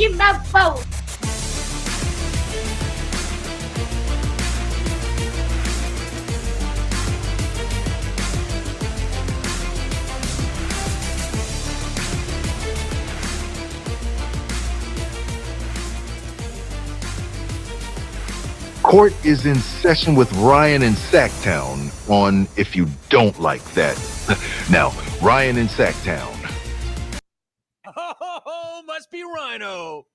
in my boat. Court is in session with Ryan in Sacktown on If You Don't Like That. Now, Ryan in Sacktown. Oh, must be Rhino.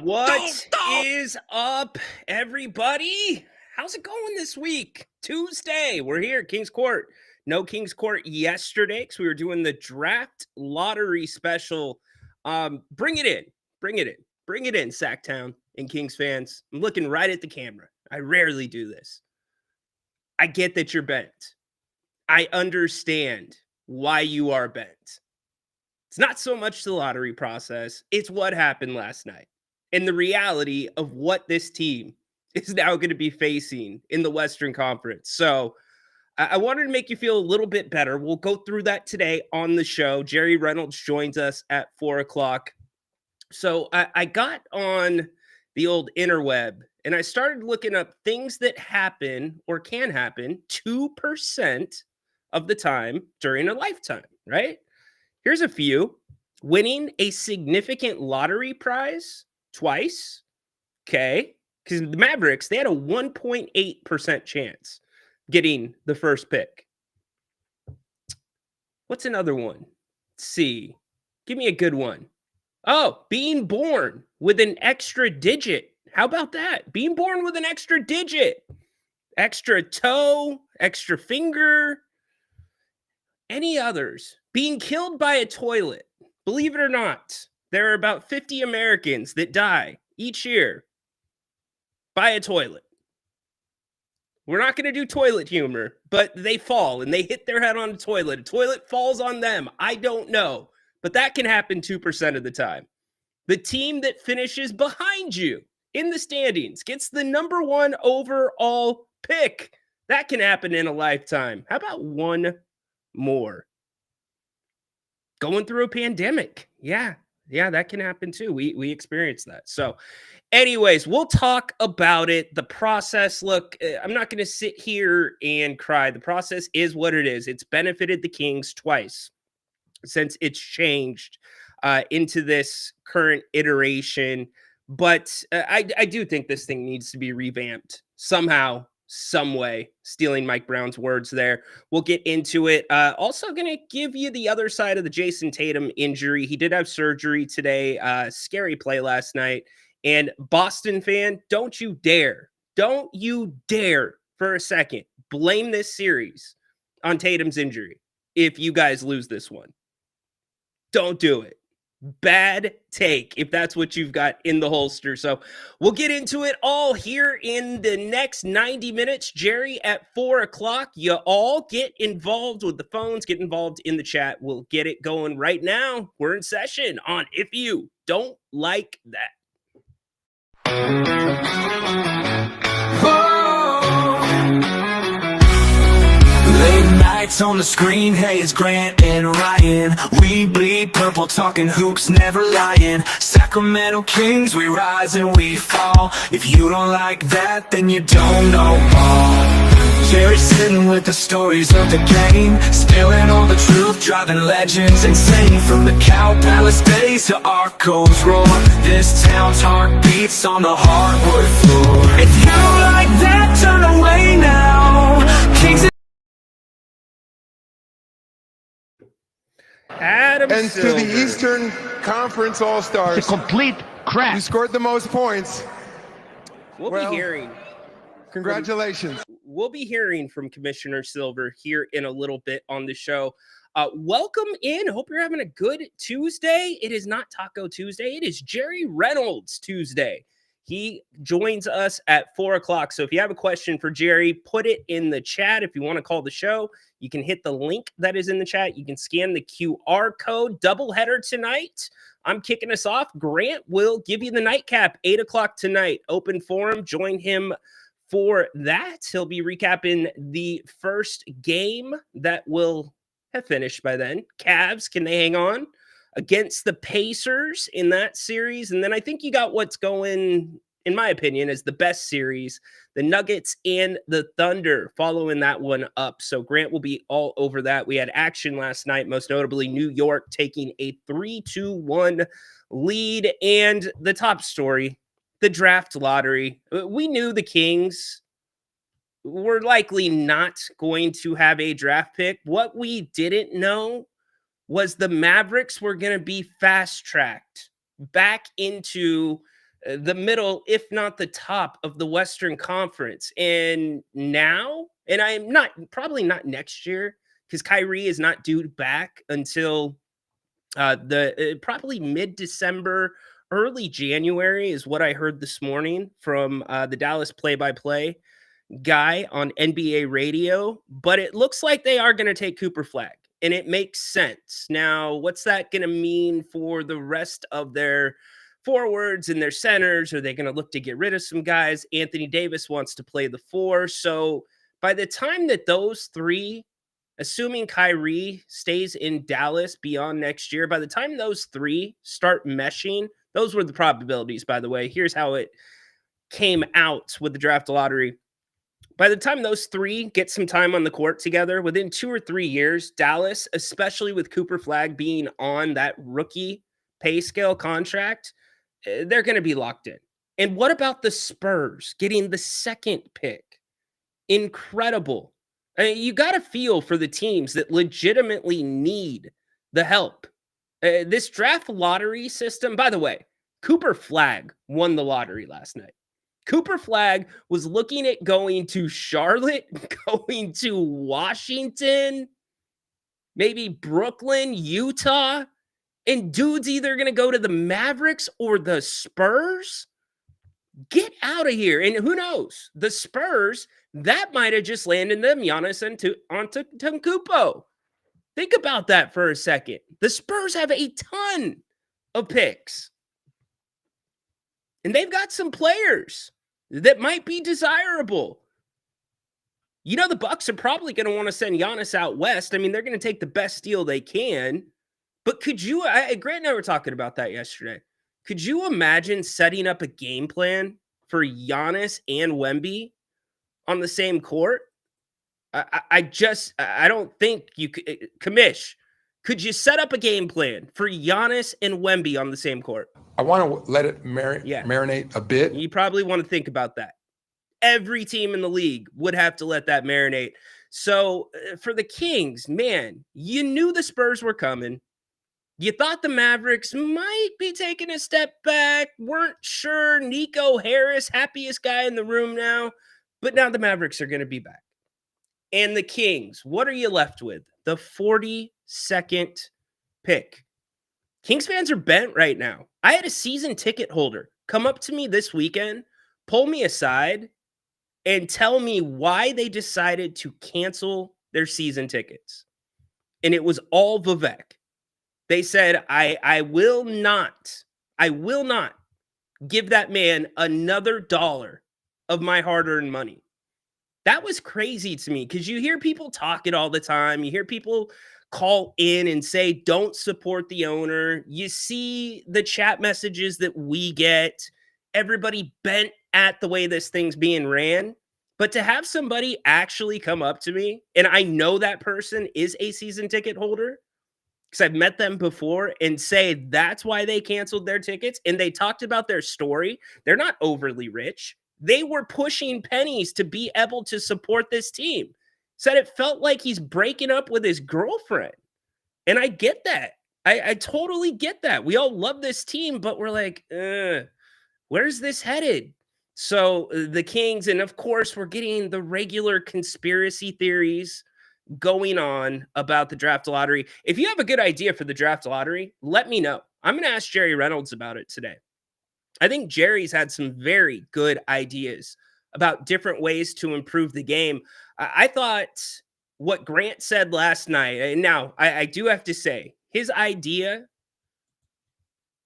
What is up, everybody? How's it going this week? Tuesday. We're here at King's Court. No King's Court yesterday because we were doing the draft lottery special. Bring it in. Bring it in. Bring it in, Sacktown and Kings fans. I'm looking right at the camera. I rarely do this. I get that you're bent. I understand why you are bent. It's not so much the lottery process. It's what happened last night and the reality of what this team is now going to be facing in the Western Conference. So I wanted to make you feel a little bit better. We'll go through that today on the show. Jerry Reynolds joins us at 4 o'clock. So I got on the old interweb and I started looking up things that happen or can happen 2% of the time during a lifetime, right? Here's a few. Winning a significant lottery prize twice. Okay. Because the Mavericks, they had a 1.8% chance getting the first pick. What's another one? Let's see. Give me a good one. Oh, being born with an extra digit. How about that? Being born with an extra digit. Extra toe, extra finger. Any others? Being killed by a toilet. Believe it or not, there are about 50 Americans that die each year by a toilet. We're not going to do toilet humor, but they fall and they hit their head on a toilet. A toilet falls on them. I don't know, but that can happen 2% of the time. The team that finishes behind you in the standings gets the number 1 overall pick. That can happen in a lifetime. How about one more? Going through a pandemic. Yeah, that can happen too. We experienced that. So anyways, we'll talk about it. The process, look, I'm not going to sit here and cry. The process is what it is. It's benefited the Kings twice since it's changed into this current iteration. But I do think this thing needs to be revamped somehow, some way. Stealing Mike Brown's words there. We'll get into it. Also going to give you the other side of the Jason Tatum injury. He did have surgery today. Scary play last night. And Boston fan, don't you dare for a second blame this series on Tatum's injury if you guys lose this one. Don't do it. Bad take if that's what you've got in the holster. So we'll get into it all here in the next 90 minutes. Jerry at 4 o'clock. You all get involved with the phones, get involved in the chat. We'll get it going right now. We're in session on If You Don't Like That. Late nights on the screen, hey, it's Grant and Ryan. We bleed purple, talking hoops, never lying. Sacramento Kings, we rise and we fall. If you don't like that, then you don't know ball. Jerry sitting with the stories of the game, spilling all the truth, driving legends insane. From the Cow Palace days to Arco's roar, this town's heart beats on the hardwood floor. If you don't like that, turn away now. Kings Adam and Silver. to the Eastern Conference All-Stars. It's a complete crap. You scored the most points. We'll be hearing. Congratulations. We'll be hearing from Commissioner Silver here in a little bit on the show. Welcome in. Hope you're having a good Tuesday. It is not Taco Tuesday. It is Jerry Reynolds Tuesday He joins us at 4 o'clock. So if you have a question for Jerry, put it in the chat. If you want to call the show, you can hit the link that is in the chat. You can scan the QR code. Doubleheader tonight. I'm kicking us off. Grant will give you the nightcap, 8 o'clock tonight. Open forum. Join him for that. He'll be recapping the first game that will have finished by then. Cavs, can they hang on against the Pacers in that series? And then I think you got what's going, in my opinion, is the best series, the Nuggets and the Thunder following that one up. So Grant will be all over that. We had action last night, most notably New York taking a 3-2-1 lead. And the top story, the draft lottery. We knew the Kings were likely not going to have a draft pick. What we didn't know was the Mavericks were going to be fast-tracked back into the middle, if not the top of the Western Conference. And now, and I'm not, probably not next year, because Kyrie is not due back until probably mid-December, early January is what I heard this morning from the Dallas play-by-play guy on NBA radio. But it looks like they are going to take Cooper Flag, and it makes sense. Now, what's that going to mean for the rest of their forwards and their centers? Are they going to look to get rid of some guys? Anthony Davis wants to play the 4. So by the time that those three, assuming Kyrie stays in Dallas beyond next year, by the time those three start meshing, those were the probabilities, by the way. Here's how it came out with the draft lottery. By the time those three get some time on the court together, within 2 or 3 years, Dallas, especially with Cooper Flag being on that rookie pay scale contract, they're going to be locked in. And what about the Spurs getting the second pick? Incredible. I mean, you got to feel for the teams that legitimately need the help. This draft lottery system, by the way, Cooper Flag won the lottery last night. Cooper Flag was looking at going to Charlotte, going to Washington, maybe Brooklyn, Utah, and dude's either going to go to the Mavericks or the Spurs. Get out of here. And who knows? The Spurs, that might have just landed them Giannis Antetokounmpo. Think about that for a second. The Spurs have a ton of picks. And they've got some players that might be desirable. You know, the Bucks are probably going to want to send Giannis out west. I mean, they're going to take the best deal they can. But could you, Grant and I were talking about that yesterday. Could you imagine setting up a game plan for Giannis and Wemby on the same court? I don't think you could. Kamish, could you set up a game plan for Giannis and Wemby on the same court? I want to let it marinate a bit. You probably want to think about that. Every team in the league would have to let that marinate. So for the Kings, man, you knew the Spurs were coming. You thought the Mavericks might be taking a step back. Weren't sure. Nico Harris, happiest guy in the room now. But now the Mavericks are going to be back. And the Kings, what are you left with? The 42nd pick. Kings fans are bent right now. I had a season ticket holder come up to me this weekend, pull me aside, and tell me why they decided to cancel their season tickets. And it was all Vivek. They said, I will not give that man another dollar of my hard-earned money. That was crazy to me because you hear people talk it all the time. You hear people call in and say, don't support the owner. You see the chat messages that we get. Everybody bent at the way this thing's being ran. But to have somebody actually come up to me, and I know that person is a season ticket holder, because I've met them before, and say that's why they canceled their tickets. And they talked about their story. They're not overly rich. They were pushing pennies to be able to support this team. Said it felt like he's breaking up with his girlfriend. And I get that. I totally get that. We all love this team, but we're like, where's this headed? So the Kings, and of course, we're getting the regular conspiracy theories going on about the draft lottery. If you have a good idea for the draft lottery, let me know. I'm going to ask Jerry Reynolds about it today. I think Jerry's had some very good ideas about different ways to improve the game. I thought what Grant said last night, and now I do have to say, his idea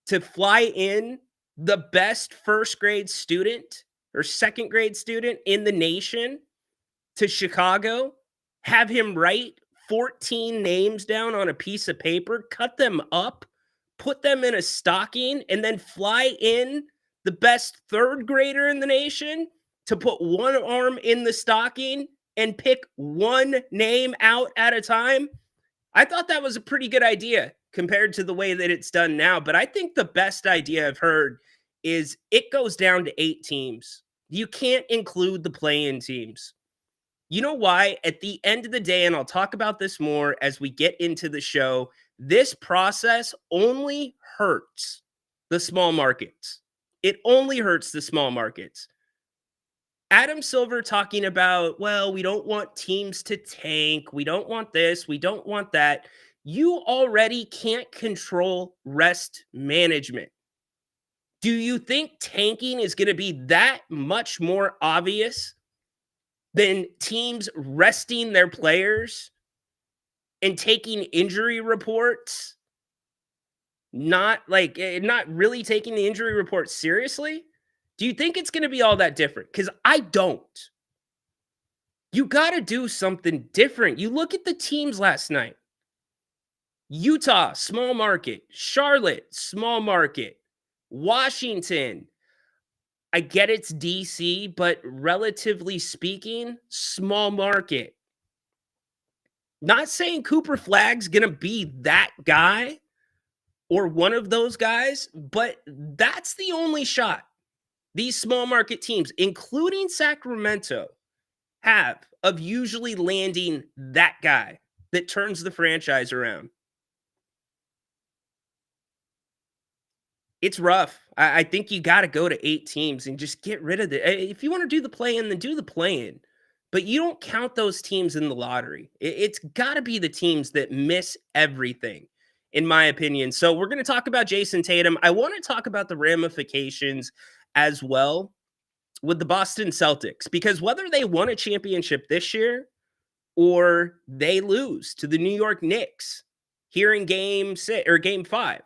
to fly in the best first grade student or second grade student in the nation to Chicago, have him write 14 names down on a piece of paper, cut them up, put them in a stocking, and then fly in the best third grader in the nation to put one arm in the stocking and pick one name out at a time. I thought that was a pretty good idea compared to the way that it's done now. But I think the best idea I've heard is it goes down to 8 teams. You can't include the play-in teams. You know why? At the end of the day, and I'll talk about this more as we get into the show, this process only hurts the small markets. It only hurts the small markets. Adam Silver talking about, well, we don't want teams to tank. We don't want this. We don't want that. You already can't control rest management. Do you think tanking is going to be that much more obvious than teams resting their players and taking injury reports? Not really taking the injury report seriously? Do you think it's going to be all that different? Because I don't. You got to do something different. You look at the teams last night. Utah, small market. Charlotte, small market. Washington, I get it's DC, but relatively speaking, small market. Not saying Cooper Flagg's going to be that guy or one of those guys, but that's the only shot these small market teams, including Sacramento, have of usually landing that guy that turns the franchise around. It's rough. I think you got to go to 8 teams and just get rid of it. If you want to do the play-in, then do the play-in. But you don't count those teams in the lottery. It's got to be the teams that miss everything, in my opinion. So we're going to talk about Jason Tatum. I want to talk about the ramifications as well with the Boston Celtics, because whether they won a championship this year or they lose to the New York Knicks here in game 5,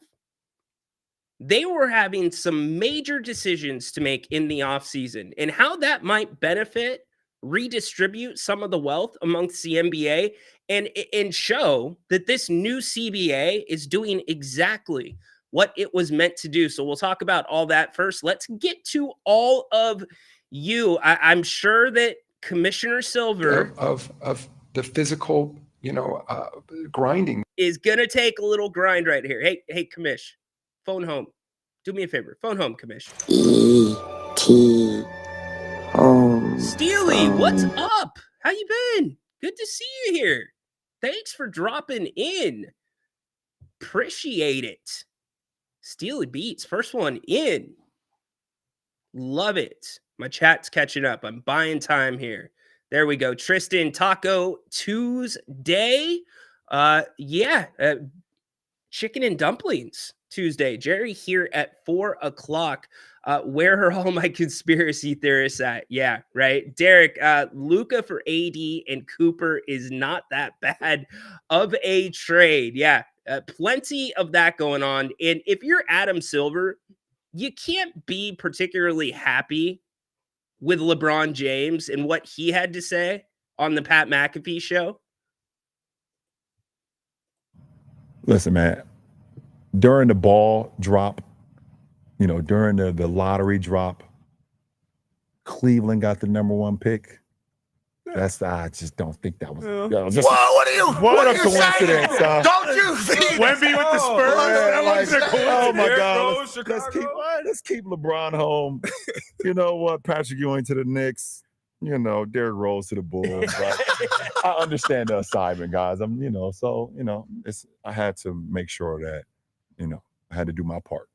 they were having some major decisions to make in the offseason, and how that might benefit, redistribute some of the wealth amongst the NBA, and show that this new CBA is doing exactly what it was meant to do. So we'll talk about all that first. Let's get to all of you. I'm sure that Commissioner Silver of the physical, grinding is gonna take a little grind right here. Hey, Commish, phone home. Do me a favor. Phone home, Commish. E.T. home. Steely, what's up? How you been? Good to see you here. Thanks for dropping in. Appreciate it. Steely Beats, first one in. Love it. My chat's catching up. I'm buying time here. There we go. Tristan, Taco Tuesday. Chicken and dumplings Tuesday. Jerry here at 4:00. Where are all my conspiracy theorists at? Yeah, right. Derek, Luka for AD and Cooper is not that bad of a trade. Yeah, plenty of that going on. And if you're Adam Silver, you can't be particularly happy with LeBron James and what he had to say on the Pat McAfee show. Listen, man, during the ball drop, during the lottery drop, Cleveland got the #1 pick. I just don't think that was. What a coincidence! Don't you think? Wemby with the Spurs. That wasn't a coincidence. Oh my There God! goes Let's keep LeBron home. You know what? Patrick Ewing to the Knicks. Derrick Rose to the Bulls. But I understand the assignment, guys. I had to make sure that, I had to do my part.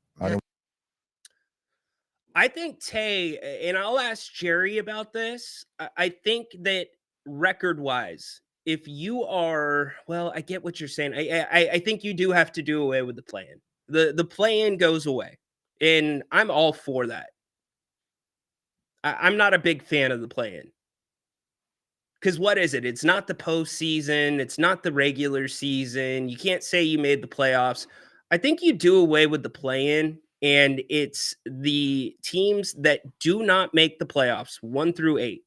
I think Tay, and I'll ask Jerry about this. I think that record-wise, if you are, well, I get what you're saying. I think you do have to do away with the play-in. The play-in goes away. And I'm all for that. I'm not a big fan of the play-in. Because what is it? It's not the postseason. It's not the regular season. You can't say you made the playoffs. I think you do away with the play-in, and it's the teams that do not make the playoffs, 1 through 8.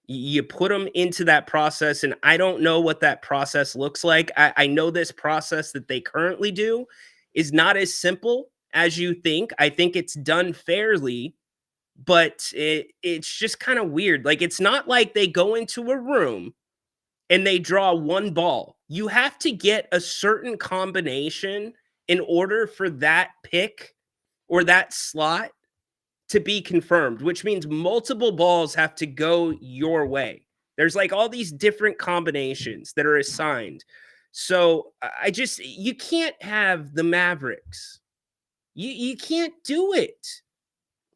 You put them into that process, and I don't know what that process looks like. I know this process that they currently do is not as simple as you think. I think it's done fairly, but it's just kind of weird. Like, it's not like they go into a room and they draw one ball. You have to get a certain combination in order for that pick or that slot to be confirmed, which means multiple balls have to go your way. There's like all these different combinations that are assigned. So you can't have the Mavericks. You can't do it.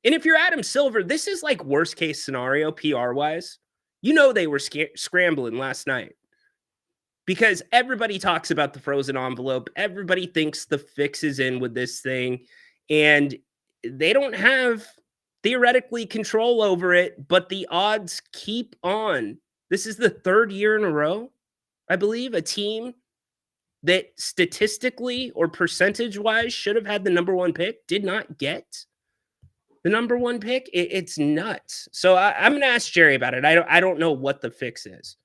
And if you're Adam Silver, this is like worst case scenario PR wise. You know, they were scrambling last night because everybody talks about the frozen envelope. Everybody thinks the fix is in with this thing, and they don't have theoretically control over it, but the odds keep on. This is the 3rd year in a row, I believe, a team that statistically or percentage wise should have had the number 1 pick did not get the number 1 pick. It's nuts. So I'm going to ask Jerry about it. I don't know what the fix is.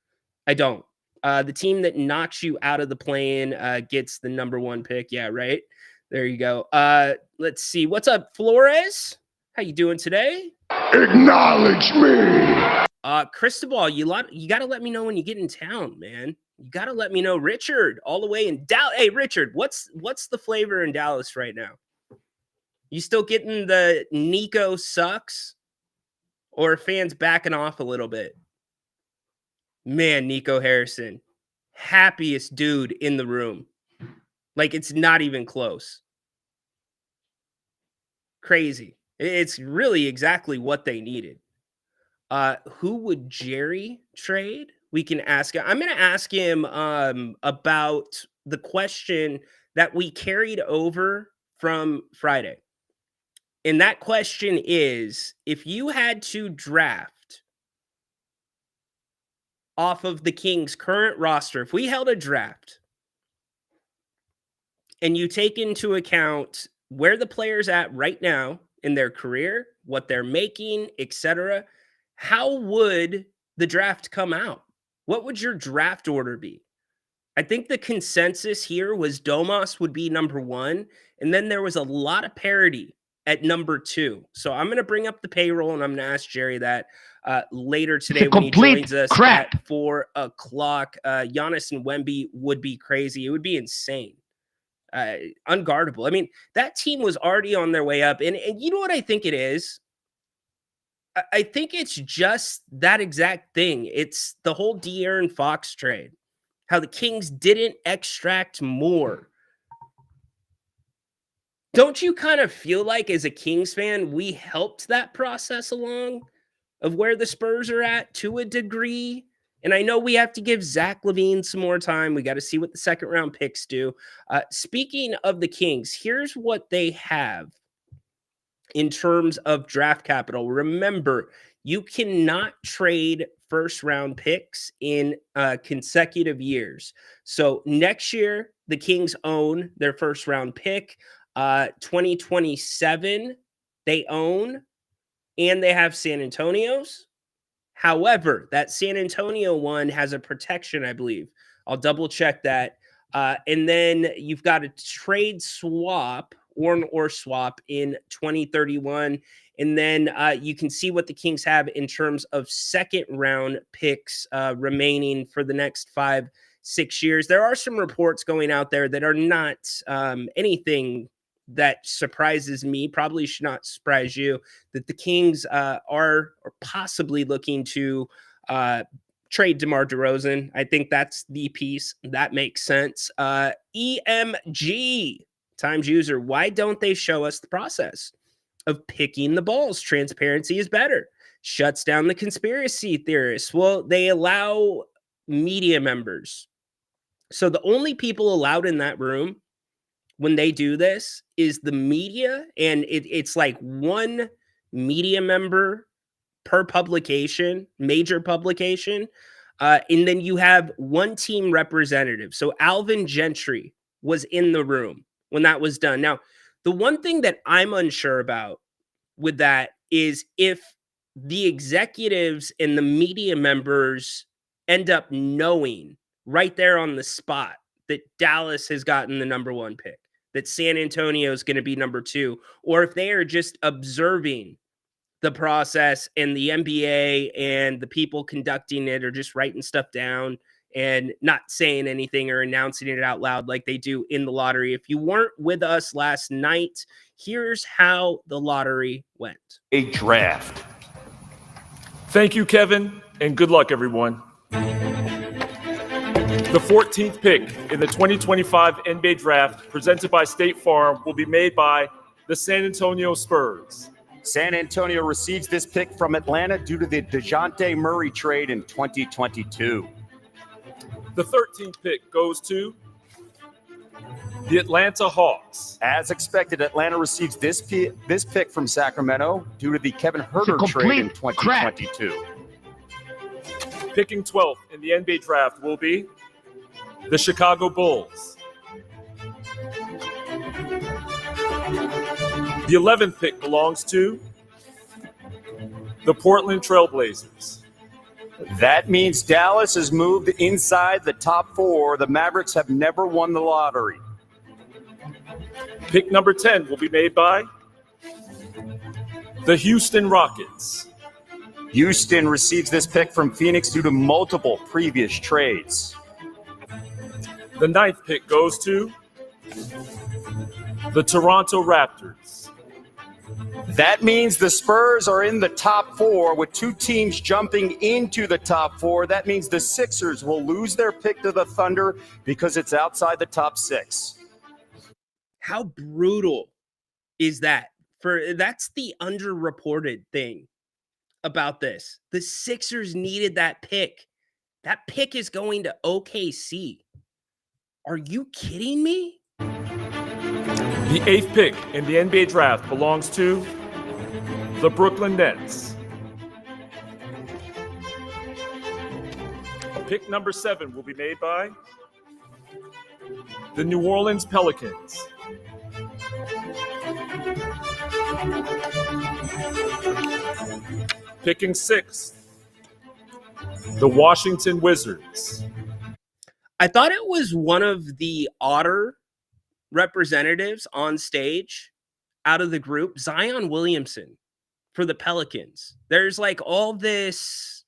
I don't. The team that knocks you out of the play-in gets the number 1 pick. Yeah, right. There you go. Let's see. What's up, Flores? How you doing today? Acknowledge me. Cristobal, you got to let me know when you get in town, man. You got to let me know. Richard, all the way in Dallas. Hey, Richard, what's the flavor in Dallas right now? You still getting the Nico sucks, or are fans backing off a little bit? Man, Nico Harrison, happiest dude in the room. Like, it's not even close. Crazy. It's really exactly what they needed. Who would Jerry trade? We can ask him. I'm going to ask him about the question that we carried over from Friday. And that question is, if you had to draft off of the Kings' current roster, if we held a draft and you take into account where the player's at right now in their career, what they're making, etc., how would the draft come out? What would your draft order be? I think the consensus here was Domas would be number 1, and then there was a lot of parity at number 2. So I'm going to bring up the payroll, and I'm going to ask Jerry that later today when he joins us at 4 o'clock. Giannis and Wemby would be crazy. It would be insane. Unguardable. I mean, that team was already on their way up. And you know what I think it is? I think it's just that exact thing. It's the whole De'Aaron Fox trade. How the Kings didn't extract more. Don't you kind of feel like, as a Kings fan, we helped that process along of where the Spurs are at to a degree? And I know we have to give Zach LaVine some more time. We got to see what the 2nd round picks do. Speaking of the Kings, here's what they have in terms of draft capital. Remember, you cannot trade 1st round picks in consecutive years. So next year, the Kings own their 1st round pick. 2027, they own, and they have San Antonio's. However, that San Antonio one has a protection, I believe. I'll double check that. And then you've got a trade swap or swap in 2031. And then you can see what the Kings have in terms of 2nd round picks remaining for the next 5-6 years. There are some reports going out there that are not anything that surprises me, probably should not surprise you, that the Kings are possibly looking to trade DeMar DeRozan. I think that's the piece that makes sense. EMG times user, why don't they show us the process of picking the balls? Transparency is better. Shuts down the conspiracy theorists. Well, they allow media members. So the only people allowed in that room when they do this is the media, and it's like one media member per publication, major publication. And then you have one team representative. So Alvin Gentry was in the room when that was done. Now, the one thing that I'm unsure about with that is if the executives and the media members end up knowing right there on the spot that Dallas has gotten the number 1 pick, that San Antonio is going to be number 2, or if they are just observing the process and the NBA and the people conducting it are just writing stuff down and not saying anything or announcing it out loud like they do in the lottery. If you weren't with us last night, here's how the lottery went. A draft. Thank you, Kevin, and good luck, everyone. The 14th pick in the 2025 NBA Draft, presented by State Farm, will be made by the San Antonio Spurs. San Antonio receives this pick from Atlanta due to the DeJounte Murray trade in 2022. The 13th pick goes to the Atlanta Hawks. As expected, Atlanta receives this pick from Sacramento due to the Kevin Huerter trade in 2022. Picking 12th in the NBA Draft will be the Chicago Bulls. The 11th pick belongs to the Portland Trailblazers. That means Dallas has moved inside the top 4. The Mavericks have never won the lottery. Pick number 10 will be made by the Houston Rockets. Houston receives this pick from Phoenix due to multiple previous trades. The 9th pick goes to the Toronto Raptors. That means the Spurs are in the top 4 with 2 teams jumping into the top 4. That means the Sixers will lose their pick to the Thunder because it's outside the top 6. How brutal is that? That's the underreported thing about this. The Sixers needed that pick. That pick is going to OKC. Are you kidding me? The 8th pick in the NBA Draft belongs to the Brooklyn Nets. Pick number 7 will be made by the New Orleans Pelicans. Picking 6th, the Washington Wizards. I thought it was one of the odder representatives on stage out of the group, Zion Williamson for the Pelicans. There's like all this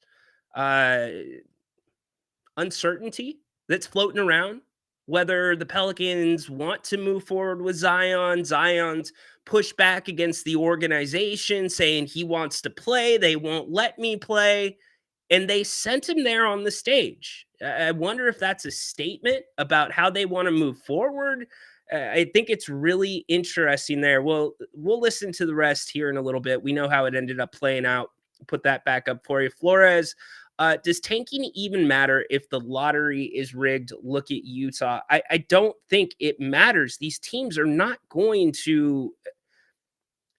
uncertainty that's floating around, whether the Pelicans want to move forward with Zion. Zion's pushed back against the organization, saying he wants to play. They won't let me play. And they sent him there on the stage. I wonder if that's a statement about how they want to move forward. I think it's really interesting there. We'll listen to the rest here in a little bit. We know how it ended up playing out. Put that back up for you. Flores, does tanking even matter if the lottery is rigged? Look at Utah. I don't think it matters. These teams are not going to...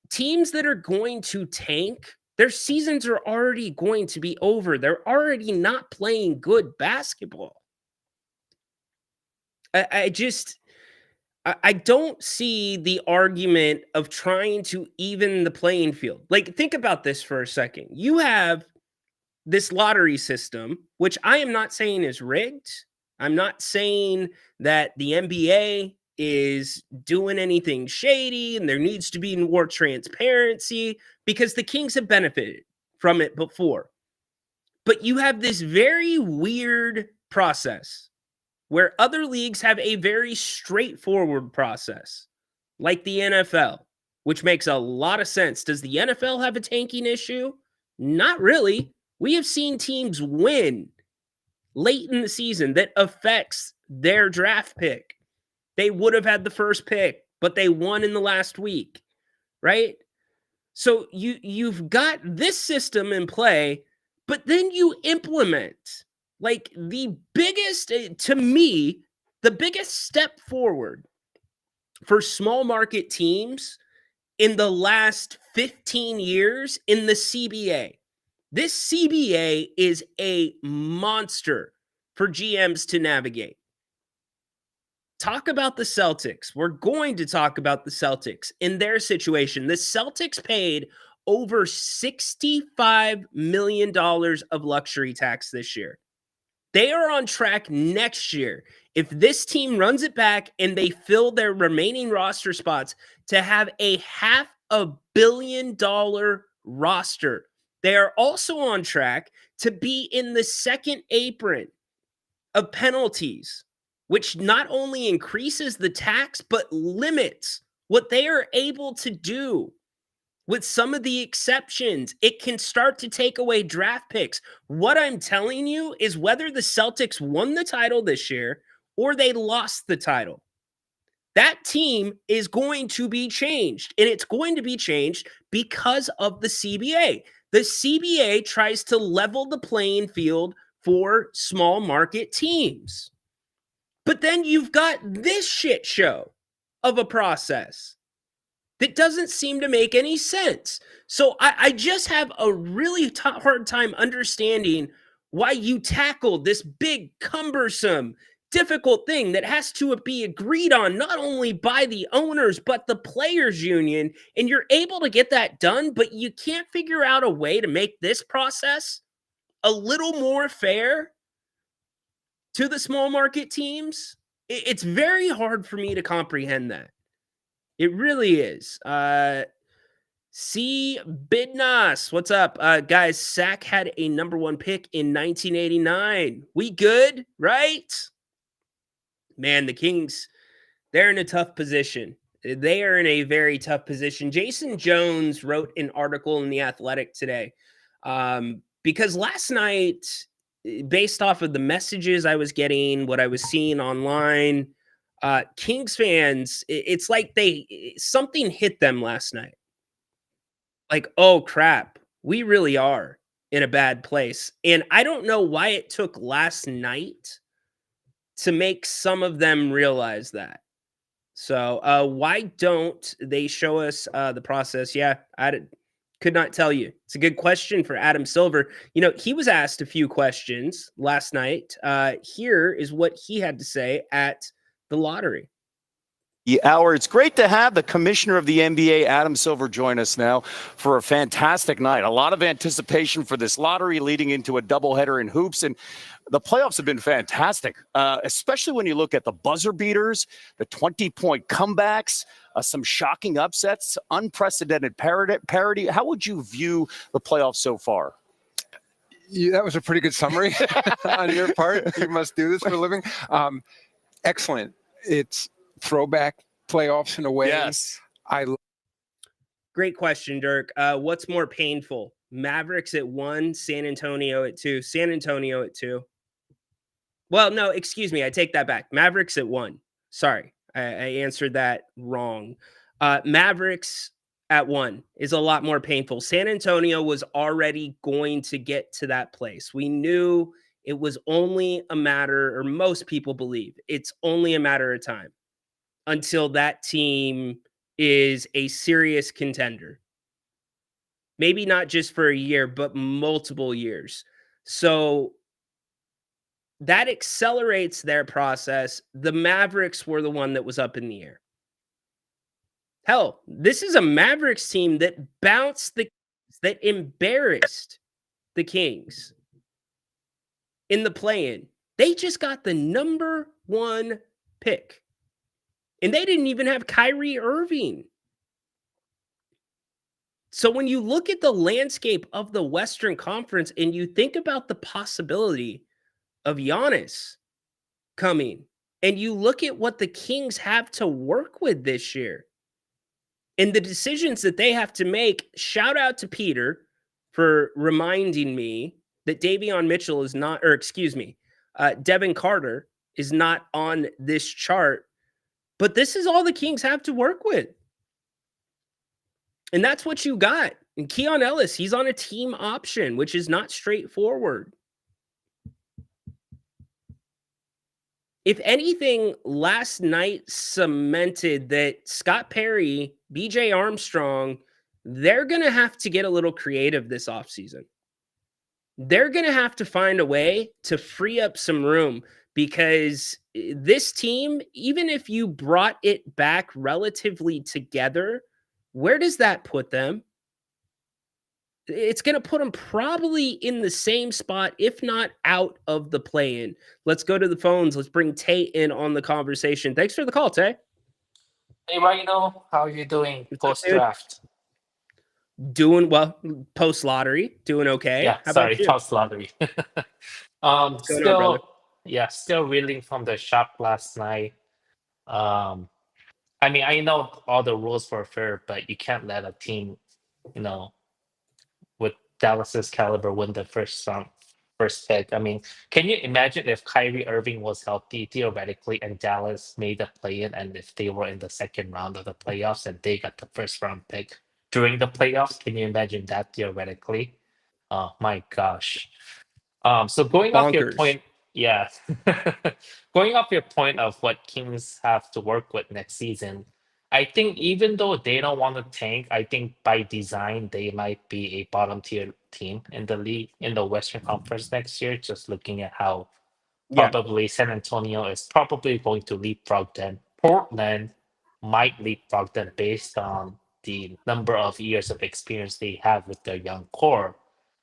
Teams that are going to tank, their seasons are already going to be over. They're already not playing good basketball. I don't see the argument of trying to even the playing field. Like, think about this for a second. You have this lottery system, which I am not saying is rigged. I'm not saying that the NBA is doing anything shady and there needs to be more transparency, because the Kings have benefited from it before. But you have this very weird process where other leagues have a very straightforward process, like the NFL, which makes a lot of sense. Does the NFL have a tanking issue? Not really. We have seen teams win late in the season that affects their draft pick. They would have had the first pick, but they won in the last week, right? So you've got this system in play, but then you implement like the biggest, to me, the biggest step forward for small market teams in the last 15 years in the CBA. This CBA is a monster for GMs to navigate. Talk about the Celtics. We're going to talk about the Celtics in their situation. The Celtics paid over $65 million of luxury tax this year. They are on track next year, if this team runs it back and they fill their remaining roster spots, to have a $500 million roster. They are also on track to be in the second apron of penalties, which not only increases the tax, but limits what they are able to do. With some of the exceptions, it can start to take away draft picks. What I'm telling you is whether the Celtics won the title this year or they lost the title, that team is going to be changed. And it's going to be changed because of the CBA. The CBA tries to level the playing field for small market teams. But then you've got this shit show of a process that doesn't seem to make any sense. So I just have a really hard time understanding why you tackled this big, cumbersome, difficult thing that has to be agreed on not only by the owners, but the players union. And you're able to get that done, but you can't figure out a way to make this process a little more fair to the small market teams. It's very hard for me to comprehend that. It really is. C. Bidnas, what's up? Guys, Sack had a number 1 pick in 1989. We good, right? Man, the Kings, they're in a tough position. They are in a very tough position. Jason Jones wrote an article in The Athletic today because last night, based off of the messages I was getting, what I was seeing online, Kings fans, it's like something hit them last night. Like, oh crap, we really are in a bad place. And I don't know why it took last night to make some of them realize that. So why don't they show us the process? Yeah, could not tell you. It's a good question for Adam Silver. You know, he was asked a few questions last night. Here is what he had to say at the lottery. Hour. It's great to have the commissioner of the NBA, Adam Silver, join us now for a fantastic night. A lot of anticipation for this lottery leading into a doubleheader in hoops. And the playoffs have been fantastic, especially when you look at the buzzer beaters, the 20-point comebacks, some shocking upsets, unprecedented parity. How would you view the playoffs so far? Yeah, that was a pretty good summary on your part. You must do this for a living. Excellent. It's throwback playoffs in a way. Yes. Great question, Dirk. What's more painful? Mavericks at 1, San Antonio at 2. San Antonio at 2. Well, no, excuse me. I take that back. Mavericks at 1. Sorry, I answered that wrong. Mavericks at 1 is a lot more painful. San Antonio was already going to get to that place. We knew it was only a matter, or most people believe it's only a matter of time until that team is a serious contender. Maybe not just for a year, but multiple years. So that accelerates their process. The Mavericks were the one that was up in the air. Hell, this is a Mavericks team that bounced the Kings, that embarrassed the Kings in the play-in. They just got the number 1 pick. And they didn't even have Kyrie Irving. So when you look at the landscape of the Western Conference and you think about the possibility of Giannis coming, and you look at what the Kings have to work with this year and the decisions that they have to make, shout out to Peter for reminding me that Davion Mitchell is not, or excuse me, Devin Carter is not on this chart. But this is all the Kings have to work with. And that's what you got. And Keon Ellis, he's on a team option, which is not straightforward. if anything, last night cemented that Scott Perry, BJ Armstrong, they're going to have to get a little creative this offseason. They're going to have to find a way to free up some room because this team, even if you brought it back relatively together, where does that put them? It's going to put them probably in the same spot, if not out of the play-in. Let's go to the phones. Let's bring Tay in on the conversation. Thanks for the call, Tay. Hey, Rhino, how are you doing What's up, post dude? draft? Doing well, post lottery, doing okay. Yeah, How sorry, about you? post lottery. What's going on, brother? Still reeling from the shock last night. I mean, I know all the rules were fair, but you can't let a team, you know, with Dallas's caliber win the first pick. I mean, can you imagine if Kyrie Irving was healthy theoretically and Dallas made the play-in, and if they were in the second round of the playoffs and they got the first round pick during the playoffs? Can you imagine that theoretically? Oh my gosh. So going off your Bonkers. point, yeah, going off your point of what Kings have to work with next season, I think even though they don't want to tank, I think by design they might be a bottom tier team in the league in the Western Conference next year. Just looking at how Yeah. probably San Antonio is probably going to leapfrog them. Portland might leapfrog them based on the number of years of experience they have with their young core.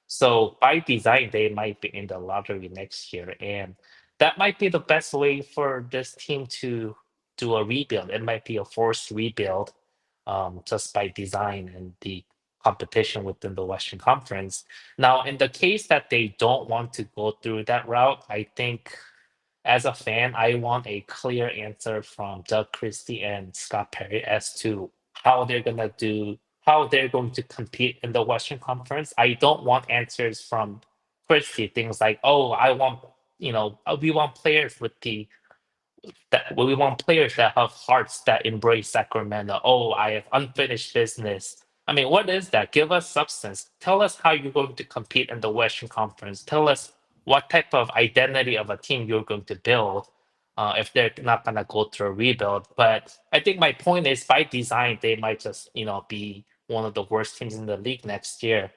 So by design, they might be in the lottery next year, and that might be the best way for this team to do a rebuild. It might be a forced rebuild, just by design and the competition within the Western Conference. Now, in the case that they don't want to go through that route, I think as a fan, I want a clear answer from Doug Christie and Scott Perry as to how they're going to compete in the Western Conference. I don't want answers from Christie, things like, oh, we want players we want players that have hearts that embrace Sacramento. Oh, I have unfinished business. I mean, what is that? Give us substance. Tell us how you're going to compete in the Western Conference. Tell us what type of identity of a team you're going to build if they're not going to go through a rebuild. But I think my point is by design, they might just, be one of the worst teams in the league next year.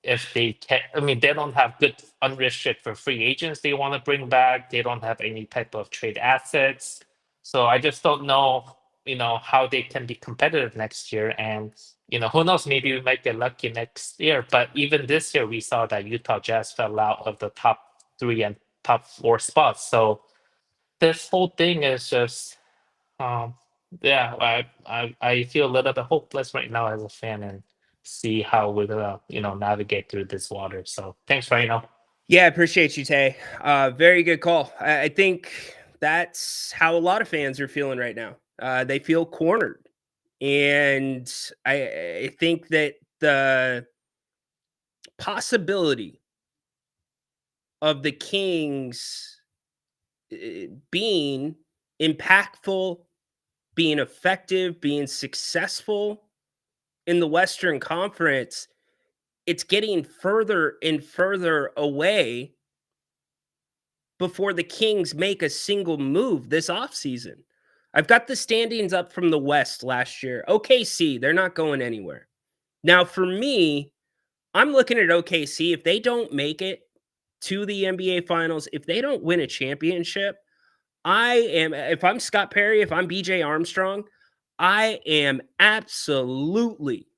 If they can, I mean, they don't have good unrestricted for free agents they want to bring back. They don't have any type of trade assets. So I just don't know, how they can be competitive next year. And, who knows, maybe we might get lucky next year. But even this year, we saw that Utah Jazz fell out of the top 3 and top 4 spots. So this whole thing is just, um, yeah, I feel a little bit hopeless right now as a fan and see how we're gonna, navigate through this water. So thanks, Rhino. Yeah, I appreciate you, Tay. Very good call. I think that's how a lot of fans are feeling right now. They feel cornered. And I think that the possibility of the Kings being impactful, being effective, being successful in the Western Conference, it's getting further and further away before the Kings make a single move this offseason. I've got the standings up from the West last year. OKC, they're not going anywhere. Now, for me, I'm looking at OKC. If they don't make it to the NBA Finals, if they don't win a championship, if I'm Scott Perry, if I'm BJ Armstrong, I am absolutely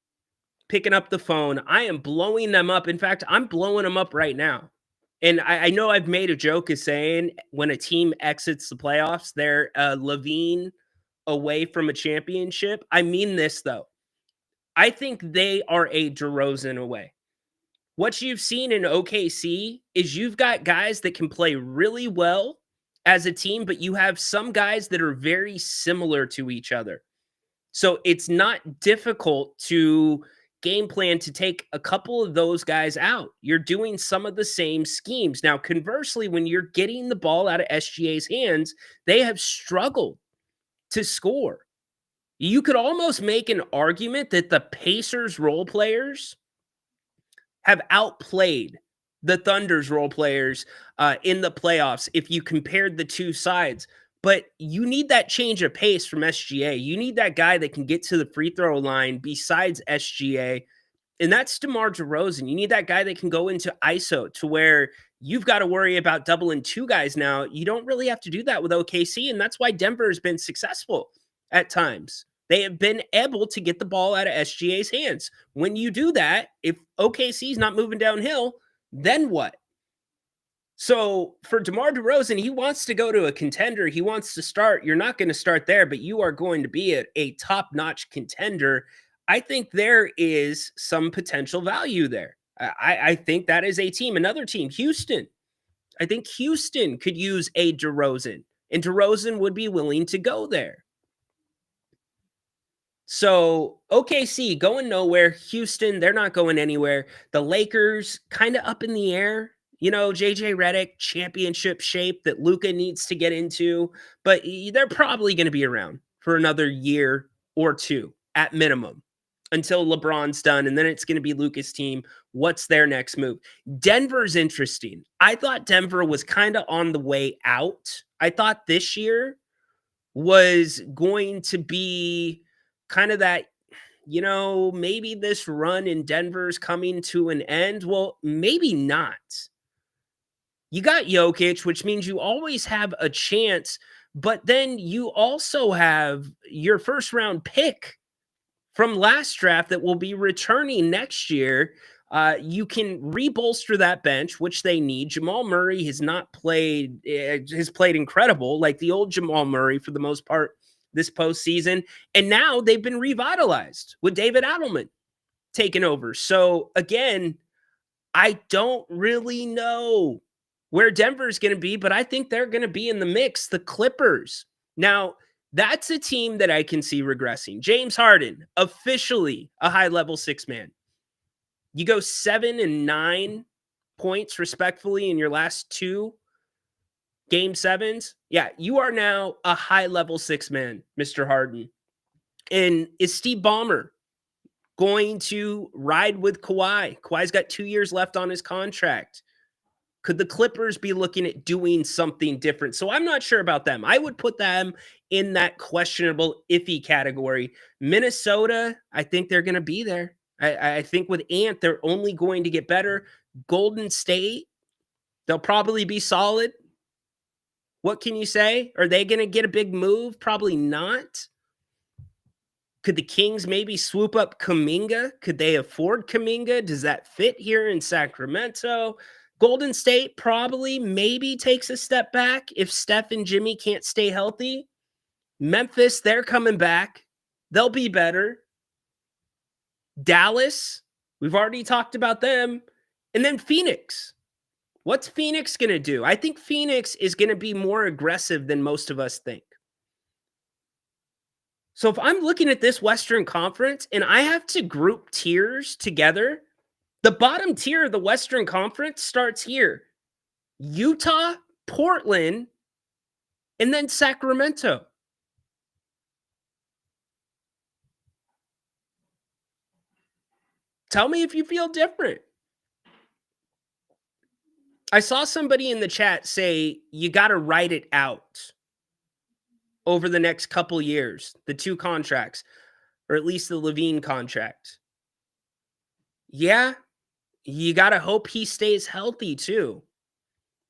picking up the phone. I am blowing them up. In fact, I'm blowing them up right now. And I know I've made a joke of saying when a team exits the playoffs, they're Levine away from a championship. I mean this, though. I think they are a DeRozan away. What you've seen in OKC is you've got guys that can play really well as a team, but you have some guys that are very similar to each other. So it's not difficult to game plan to take a couple of those guys out. You're doing some of the same schemes. Now, conversely, when you're getting the ball out of SGA's hands, they have struggled to score. You could almost make an argument that the Pacers role players have outplayed the Thunder's role players in the playoffs if you compared the two sides. But you need that change of pace from SGA. You need that guy that can get to the free throw line besides SGA. And that's DeMar DeRozan. You need that guy that can go into ISO to where you've got to worry about doubling two guys now. You don't really have to do that with OKC. And that's why Denver has been successful at times. They have been able to get the ball out of SGA's hands. When you do that, if OKC's not moving downhill, then what? So for DeMar DeRozan, he wants to go to a contender. He wants to start. You're not going to start there, but you are going to be a top-notch contender. I think there is some potential value there. I think that is a team. Another team, Houston. I think Houston could use a DeRozan, and DeRozan would be willing to go there. So OKC going nowhere. Houston, they're not going anywhere. The Lakers kind of up in the air. You know, JJ Redick, championship shape that Luka needs to get into, but they're probably going to be around for another year or two at minimum until LeBron's done, and then it's going to be Luka's team. What's their next move? Denver's interesting. I thought Denver was kind of on the way out. I thought this year was going to be kind of that, you know, maybe this run in Denver's coming to an end. Well, maybe not. You got Jokic, which means you always have a chance, but then you also have your first round pick from last draft that will be returning next year. You can rebolster that bench, which they need. Jamal Murray has played incredible, like the old Jamal Murray for the most part this postseason. And now they've been revitalized with David Adelman taking over. So again, I don't really know where Denver's going to be, but I think they're going to be in the mix. The Clippers. Now, that's a team that I can see regressing. James Harden, officially a high-level six-man. You go 7 and 9 points, respectfully, in your last two game sevens. Yeah, you are now a high-level six-man, Mr. Harden. And is Steve Ballmer going to ride with Kawhi? Kawhi's got 2 years left on his contract. Could the Clippers be looking at doing something different? So I'm not sure about them. I would put them in that questionable, iffy category. Minnesota, I think they're going to be there. I think with Ant, they're only going to get better. Golden State, they'll probably be solid. What can you say? Are they going to get a big move? Probably not. Could the Kings maybe swoop up Kuminga? Could they afford Kuminga? Does that fit here in Sacramento? Golden State probably maybe takes a step back if Steph and Jimmy can't stay healthy. Memphis, they're coming back. They'll be better. Dallas, we've already talked about them. And then Phoenix. What's Phoenix going to do? I think Phoenix is going to be more aggressive than most of us think. So if I'm looking at this Western Conference and I have to group tiers together, the bottom tier of the Western Conference starts here. Utah, Portland, and then Sacramento. Tell me if you feel different. I saw somebody in the chat say you got to write it out over the next couple years, the two contracts, or at least the Levine contract. Yeah, you got to hope he stays healthy too.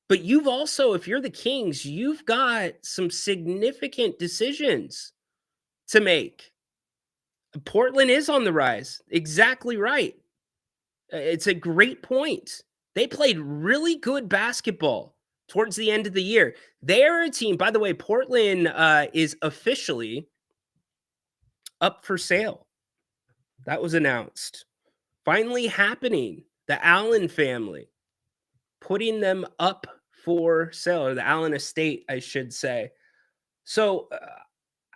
But you've also, if you're the Kings, you've got some significant decisions to make. Portland is on the rise. Exactly right. It's a great point. They played really good basketball towards the end of the year. They're a team, by the way, Portland is officially up for sale. That was announced. Finally happening. The Allen family putting them up for sale, or the Allen estate, I should say. So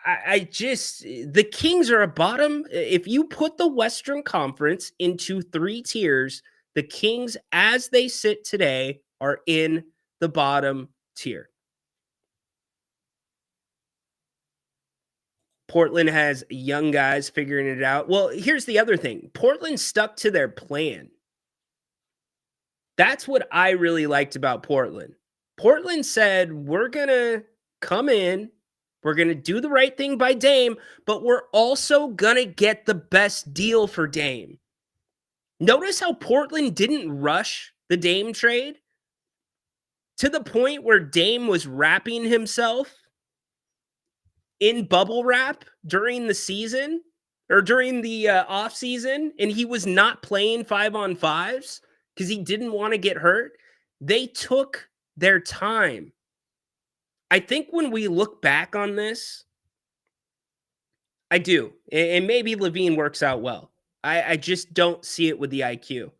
the Kings are a bottom. If you put the Western Conference into three tiers, the Kings, as they sit today, are in the bottom tier. Portland has young guys figuring it out. Well, here's the other thing. Portland stuck to their plan. That's what I really liked about Portland. Portland said, we're going to come in, we're going to do the right thing by Dame, but we're also going to get the best deal for Dame. Notice how Portland didn't rush the Dame trade to the point where Dame was wrapping himself in bubble wrap during the season or during the off season, and he was not playing 5-on-5s because he didn't want to get hurt. They took their time. I think when we look back on this, I do, and maybe Levine works out well. I just don't see it with the IQ.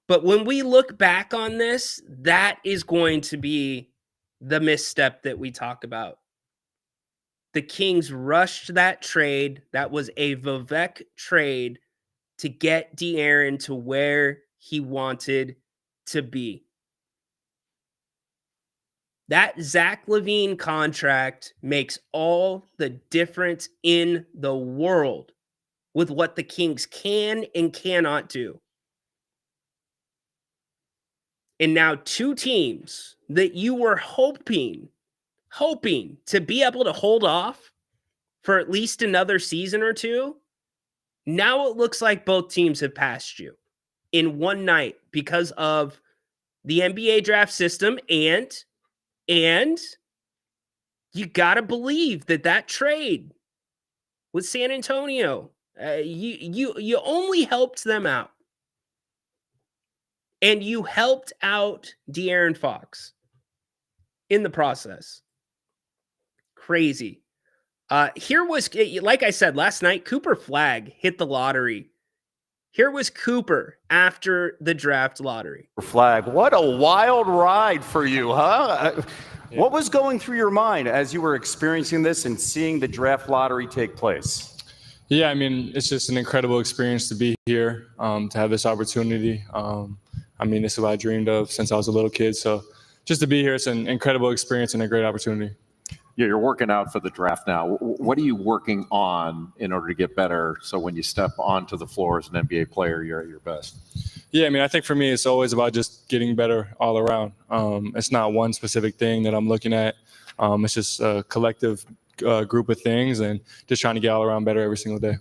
But when we look back on this, that is going to be the misstep that we talk about. The Kings rushed that trade. That was a Vivek trade to get De'Aaron to where he wanted to be. That Zach LaVine contract makes all the difference in the world with what the Kings can and cannot do. And now two teams that you were hoping to be able to hold off for at least another season or two, now it looks like both teams have passed you in one night because of the NBA draft system, and you got to believe that trade with San Antonio, you only helped them out. And you helped out De'Aaron Fox in the process. Crazy. Here was, like I said last night, Cooper Flagg hit the lottery. Here was Cooper after the draft lottery. Flag, what a wild ride for you, huh? What was going through your mind as you were experiencing this and seeing the draft lottery take place? Yeah, I mean, it's just an incredible experience to be here, to have this opportunity. I mean, this is what I dreamed of since I was a little kid. So just to be here, it's an incredible experience and a great opportunity. Yeah, you're working out for the draft now. What are you working on in order to get better so when you step onto the floor as an NBA player, you're at your best? Yeah, I mean, I think for me, it's always about just getting better all around. It's not one specific thing that I'm looking at. It's just a collective group of things and just trying to get all around better every single day.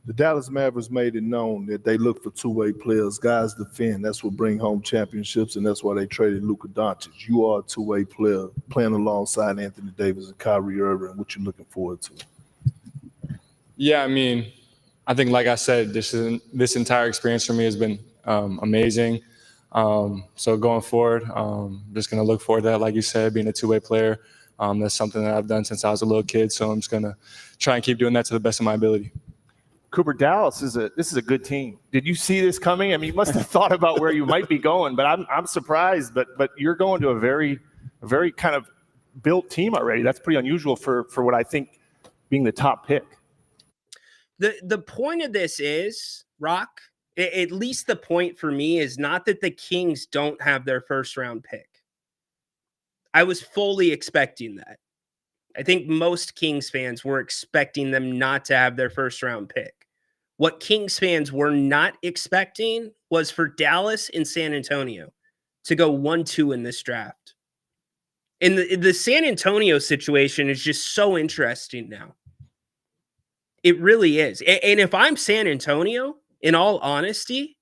The Dallas Mavericks made it known that they look for two-way players. Guys defend. That's what bring home championships, and that's why they traded Luka Doncic. You are a two-way player playing alongside Anthony Davis and Kyrie Irving. What you looking forward to? Yeah, I mean, I think, like I said, this entire experience for me has been amazing. So going forward, just going to look forward to that, like you said, being a two-way player. That's something that I've done since I was a little kid, so I'm just going to try and keep doing that to the best of my ability. Cooper, Dallas is a good team. Did you see this coming? I mean, you must have thought about where you might be going, but I'm surprised. But you're going to a very kind of built team already. That's pretty unusual for what I think being the top pick. The point of this is, Rock, at least the point for me is not that the Kings don't have their first round pick. I was fully expecting that. I think most Kings fans were expecting them not to have their first round pick. What Kings fans were not expecting was for Dallas and San Antonio to go 1-2 in this draft. And the San Antonio situation is just so interesting now. It really is. And if I'm San Antonio, in all honesty,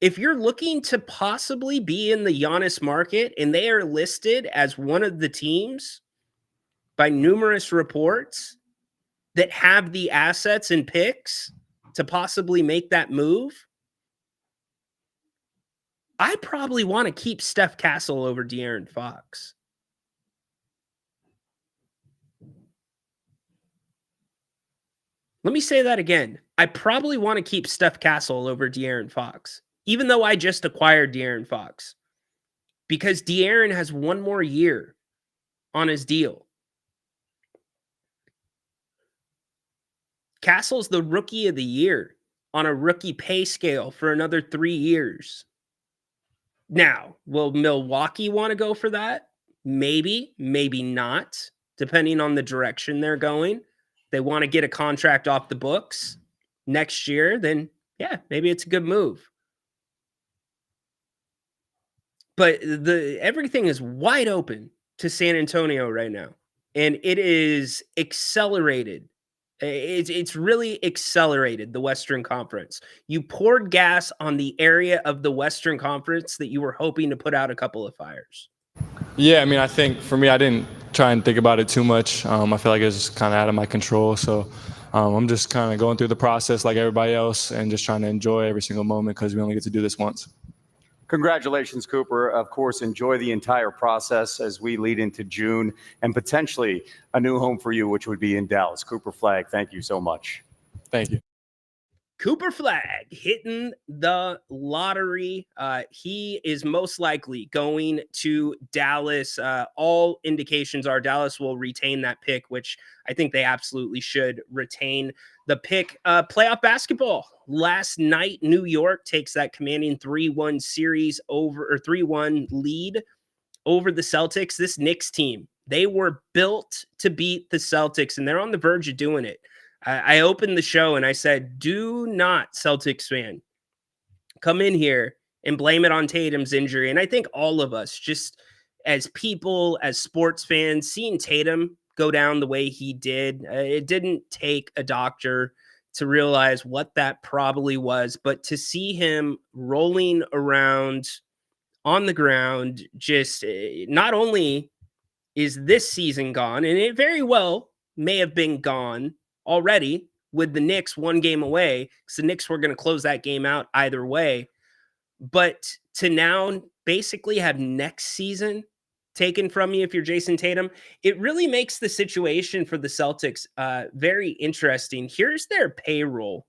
if you're looking to possibly be in the Giannis market and they are listed as one of the teams by numerous reports that have the assets and picks to possibly make that move, I probably want to keep Steph Castle over De'Aaron Fox. Let me say that again. I probably want to keep Steph Castle over De'Aaron Fox, even though I just acquired De'Aaron Fox, because De'Aaron has one more year on his deal. Castle's the rookie of the year on a rookie pay scale for another 3 years. Now, will Milwaukee want to go for that? Maybe, maybe not, depending on the direction they're going. They want to get a contract off the books next year, then yeah, maybe it's a good move. But everything is wide open to San Antonio right now, and it is accelerated. It's really accelerated the Western Conference. You poured gas on the area of the Western Conference that you were hoping to put out a couple of fires. Yeah, I mean, I think for me, I didn't try and think about it too much. I feel like it was kind of out of my control. So I'm just kind of going through the process like everybody else and just trying to enjoy every single moment because we only get to do this once. Congratulations, Cooper. Of course, enjoy the entire process as we lead into June and potentially a new home for you, which would be in Dallas. Cooper Flagg, thank you so much. Thank you. Cooper Flagg hitting the lottery. He is most likely going to Dallas. All indications are Dallas will retain that pick, which I think they absolutely should retain the pick. Playoff basketball. Last night, New York takes that commanding 3-1 series over, or 3-1 lead over the Celtics. This Knicks team, they were built to beat the Celtics, and they're on the verge of doing it. I opened the show and I said, do not, Celtics fan, come in here and blame it on Tatum's injury. And I think all of us, just as people, as sports fans, seeing Tatum go down the way he did, it didn't take a doctor to realize what that probably was. But to see him rolling around on the ground, just not only is this season gone, and it very well may have been gone already with the Knicks one game away, because the Knicks were going to close that game out either way. But to now basically have next season taken from you if you're Jason Tatum, it really makes the situation for the Celtics very interesting. Here's their payroll.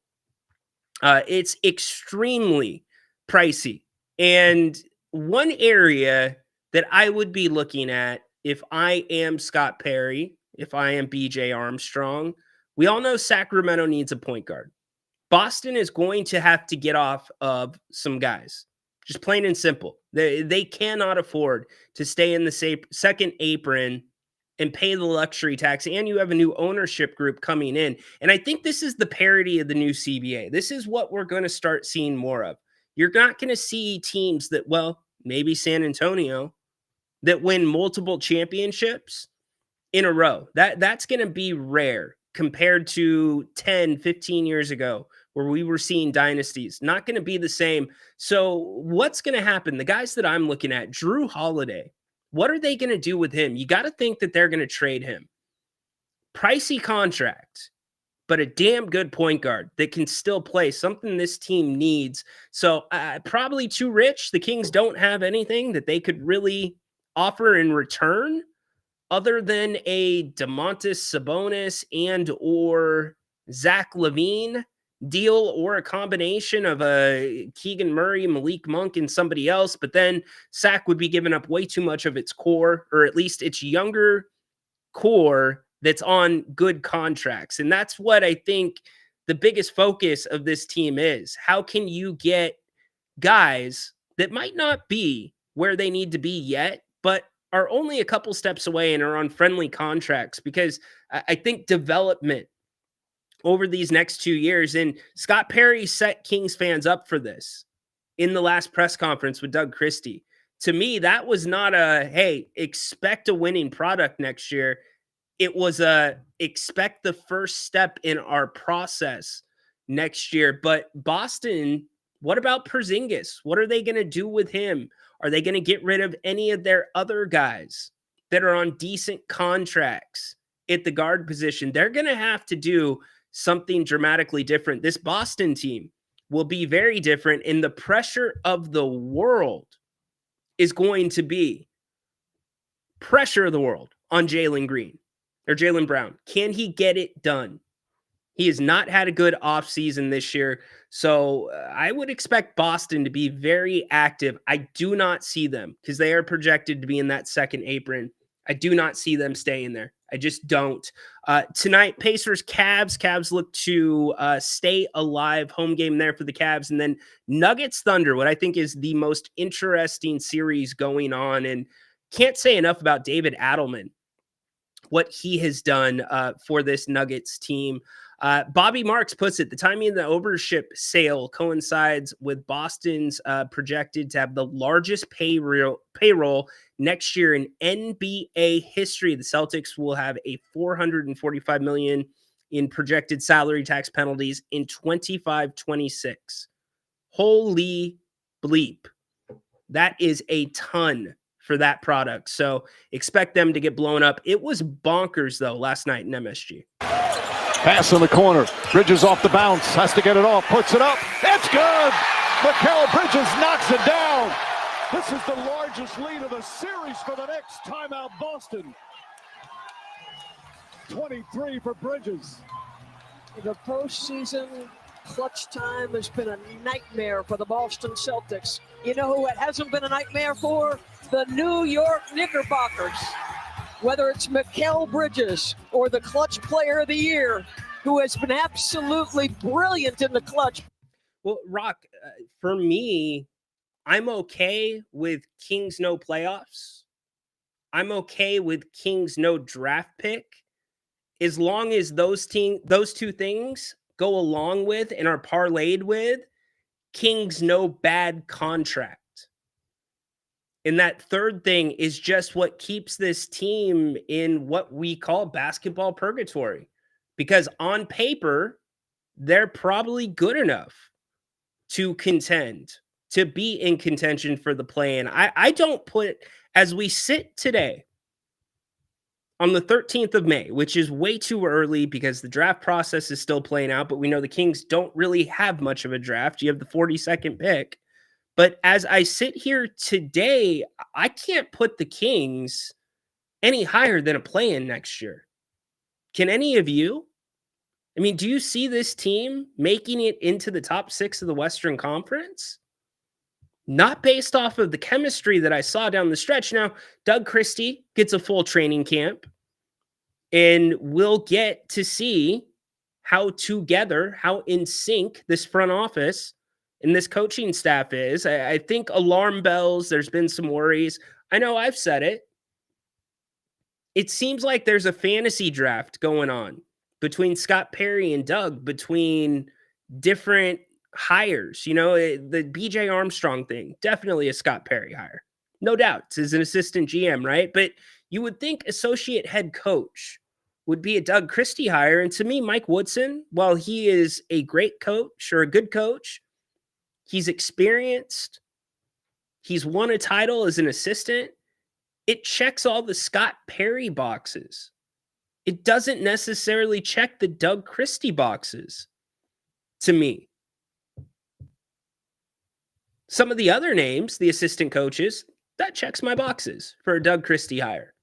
It's extremely pricey. And one area that I would be looking at if I am Scott Perry, if I am BJ Armstrong, we all know Sacramento needs a point guard. Boston is going to have to get off of some guys, just plain and simple. They cannot afford to stay in the second apron and pay the luxury tax. And you have a new ownership group coming in. And I think this is the parity of the new CBA. This is what we're going to start seeing more of. You're not going to see teams that, well, maybe San Antonio, that win multiple championships in a row. That's going to be rare compared to 10, 15 years ago where we were seeing dynasties. Not going to be the same. So what's going to happen? The guys that I'm looking at, Drew Holiday, what are they going to do with him? You got to think that they're going to trade him. Pricey contract, but a damn good point guard that can still play, something this team needs. So probably too rich. The Kings don't have anything that they could really offer in return other than a DeMontis Sabonis and or Zach LaVine deal, or a combination of a Keegan Murray, Malik Monk, and somebody else. But then Zach would be giving up way too much of its core, or at least its younger core that's on good contracts. And that's what I think the biggest focus of this team is. How can you get guys that might not be where they need to be yet, but are only a couple steps away and are on friendly contracts? Because I think development over these next 2 years, and Scott Perry set Kings fans up for this in the last press conference with Doug Christie. To me, that was not a, hey, expect a winning product next year. It was a, expect the first step in our process next year. But Boston, what about Porzingis? What are they going to do with him? Are they going to get rid of any of their other guys that are on decent contracts at the guard position? They're going to have to do something dramatically different. This Boston team will be very different, and the pressure of the world is going to be pressure of the world on Jalen Green or Jaylen Brown. Can he get it done? He has not had a good offseason this year. So I would expect Boston to be very active. I do not see them, because they are projected to be in that second apron. I do not see them staying there. I just don't. Tonight, Pacers, Cavs. Cavs look to stay alive. Home game there for the Cavs. And then Nuggets, Thunder, what I think is the most interesting series going on. And can't say enough about David Adelman. what he has done for this Nuggets team. Bobby Marks puts it, the timing of the ownership sale coincides with Boston's projected to have the largest payroll next year in NBA history. The Celtics will have a $445 million in projected salary tax penalties in 25-26. Holy bleep. That is a ton for that product. So expect them to get blown up. It was bonkers, though, last night in MSG. Pass in the corner. Bridges off the bounce. Has to get it off. Puts it up. It's good. Mikal Bridges knocks it down. This is the largest lead of the series for the next timeout, Boston. 23 for Bridges. The postseason clutch time has been a nightmare for the Boston Celtics. You know who it hasn't been a nightmare for? The New York Knickerbockers. Whether it's Mikal Bridges or the clutch player of the year, who has been absolutely brilliant in the clutch. Well, Rock, for me, I'm okay with Kings no playoffs. I'm okay with Kings no draft pick, as long as those two things go along with and are parlayed with Kings no bad contract. And that third thing is just what keeps this team in what we call basketball purgatory. Because on paper, they're probably good enough to contend, to be in contention for the play-in. I don't put, as we sit today, on the 13th of May, which is way too early because the draft process is still playing out, but we know the Kings don't really have much of a draft. You have the 42nd pick. But as I sit here today, I can't put the Kings any higher than a play-in next year. Can any of you? I mean, do you see this team making it into the top 6 of the Western Conference? Not based off of the chemistry that I saw down the stretch. Now, Doug Christie gets a full training camp, and we'll get to see how together, how in sync this front office and this coaching staff is. I think alarm bells, there's been some worries. I know I've said it. It seems like there's a fantasy draft going on between Scott Perry and Doug, between different hires. You know, the BJ Armstrong thing, definitely a Scott Perry hire. No doubt, as an assistant GM, right? But you would think associate head coach would be a Doug Christie hire. And to me, Mike Woodson, while he is a great coach or a good coach, he's experienced, he's won a title as an assistant, it checks all the Scott Perry boxes. It doesn't necessarily check the Doug Christie boxes to me. Some of the other names, the assistant coaches, that checks my boxes for a Doug Christie hire.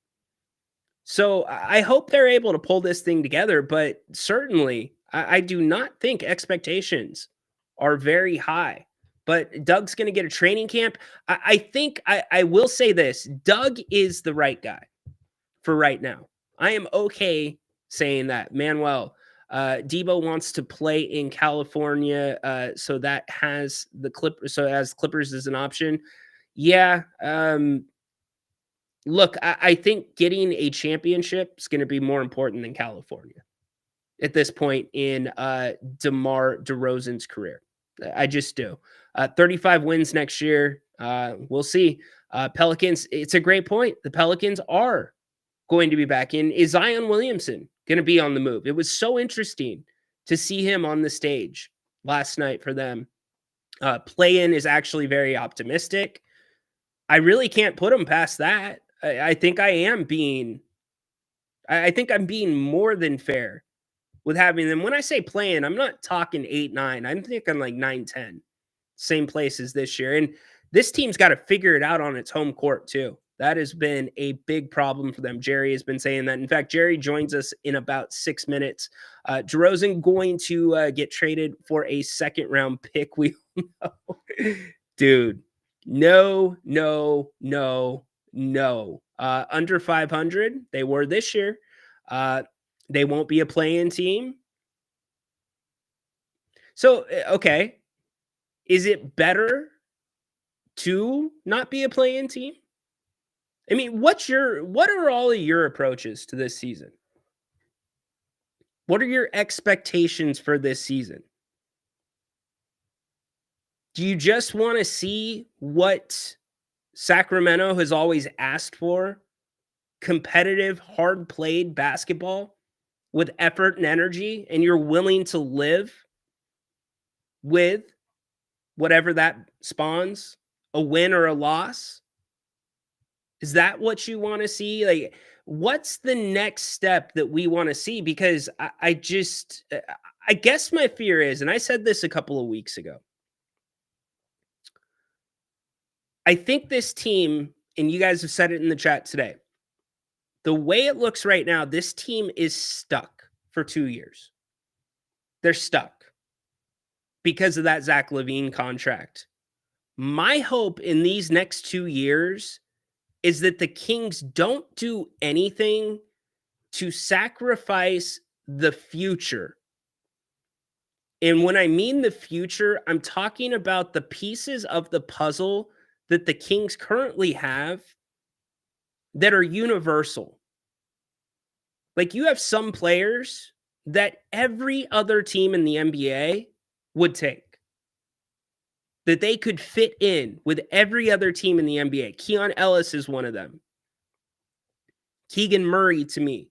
So I hope they're able to pull this thing together, but certainly I do not think expectations are very high. But Doug's going to get a training camp. I think I will say this. Doug is the right guy for right now. I am okay saying that. Manuel, Debo wants to play in California, so that has the Clippers as an option. Yeah. Look, I think getting a championship is going to be more important than California at this point in DeMar DeRozan's career. I just do. 35 wins next year. We'll see. Pelicans, it's a great point. The Pelicans are going to be back in. Is Zion Williamson going to be on the move? It was so interesting to see him on the stage last night for them. Play-in is actually very optimistic. I really can't put him past that. I think I'm being more than fair with having them. When I say play-in, I'm not talking 8-9. I'm thinking like 9-10. Same place as this year. And this team's got to figure it out on its home court too. That has been a big problem for them. Jerry has been saying that. In fact, Jerry joins us in about 6 minutes. DeRozan going to get traded for a second-round pick. We know. Dude, no. Under 500, they were this year. They won't be a play-in team. So, okay. Is it better to not be a play-in team? I mean, what are all of your approaches to this season? What are your expectations for this season? Do you just want to see what Sacramento has always asked for? Competitive, hard-played basketball with effort and energy, and you're willing to live with whatever that spawns, a win or a loss? Is that what you want to see? Like, what's the next step that we want to see? Because I guess my fear is, and I said this a couple of weeks ago, I think this team, and you guys have said it in the chat today, the way it looks right now, this team is stuck for 2 years. They're stuck because of that Zach LaVine contract. My hope in these next 2 years is that the Kings don't do anything to sacrifice the future. And when I mean the future, I'm talking about the pieces of the puzzle that the Kings currently have that are universal. Like, you have some players that every other team in the NBA would take, that they could fit in with every other team in the NBA. Keon Ellis is one of them. Keegan Murray, to me,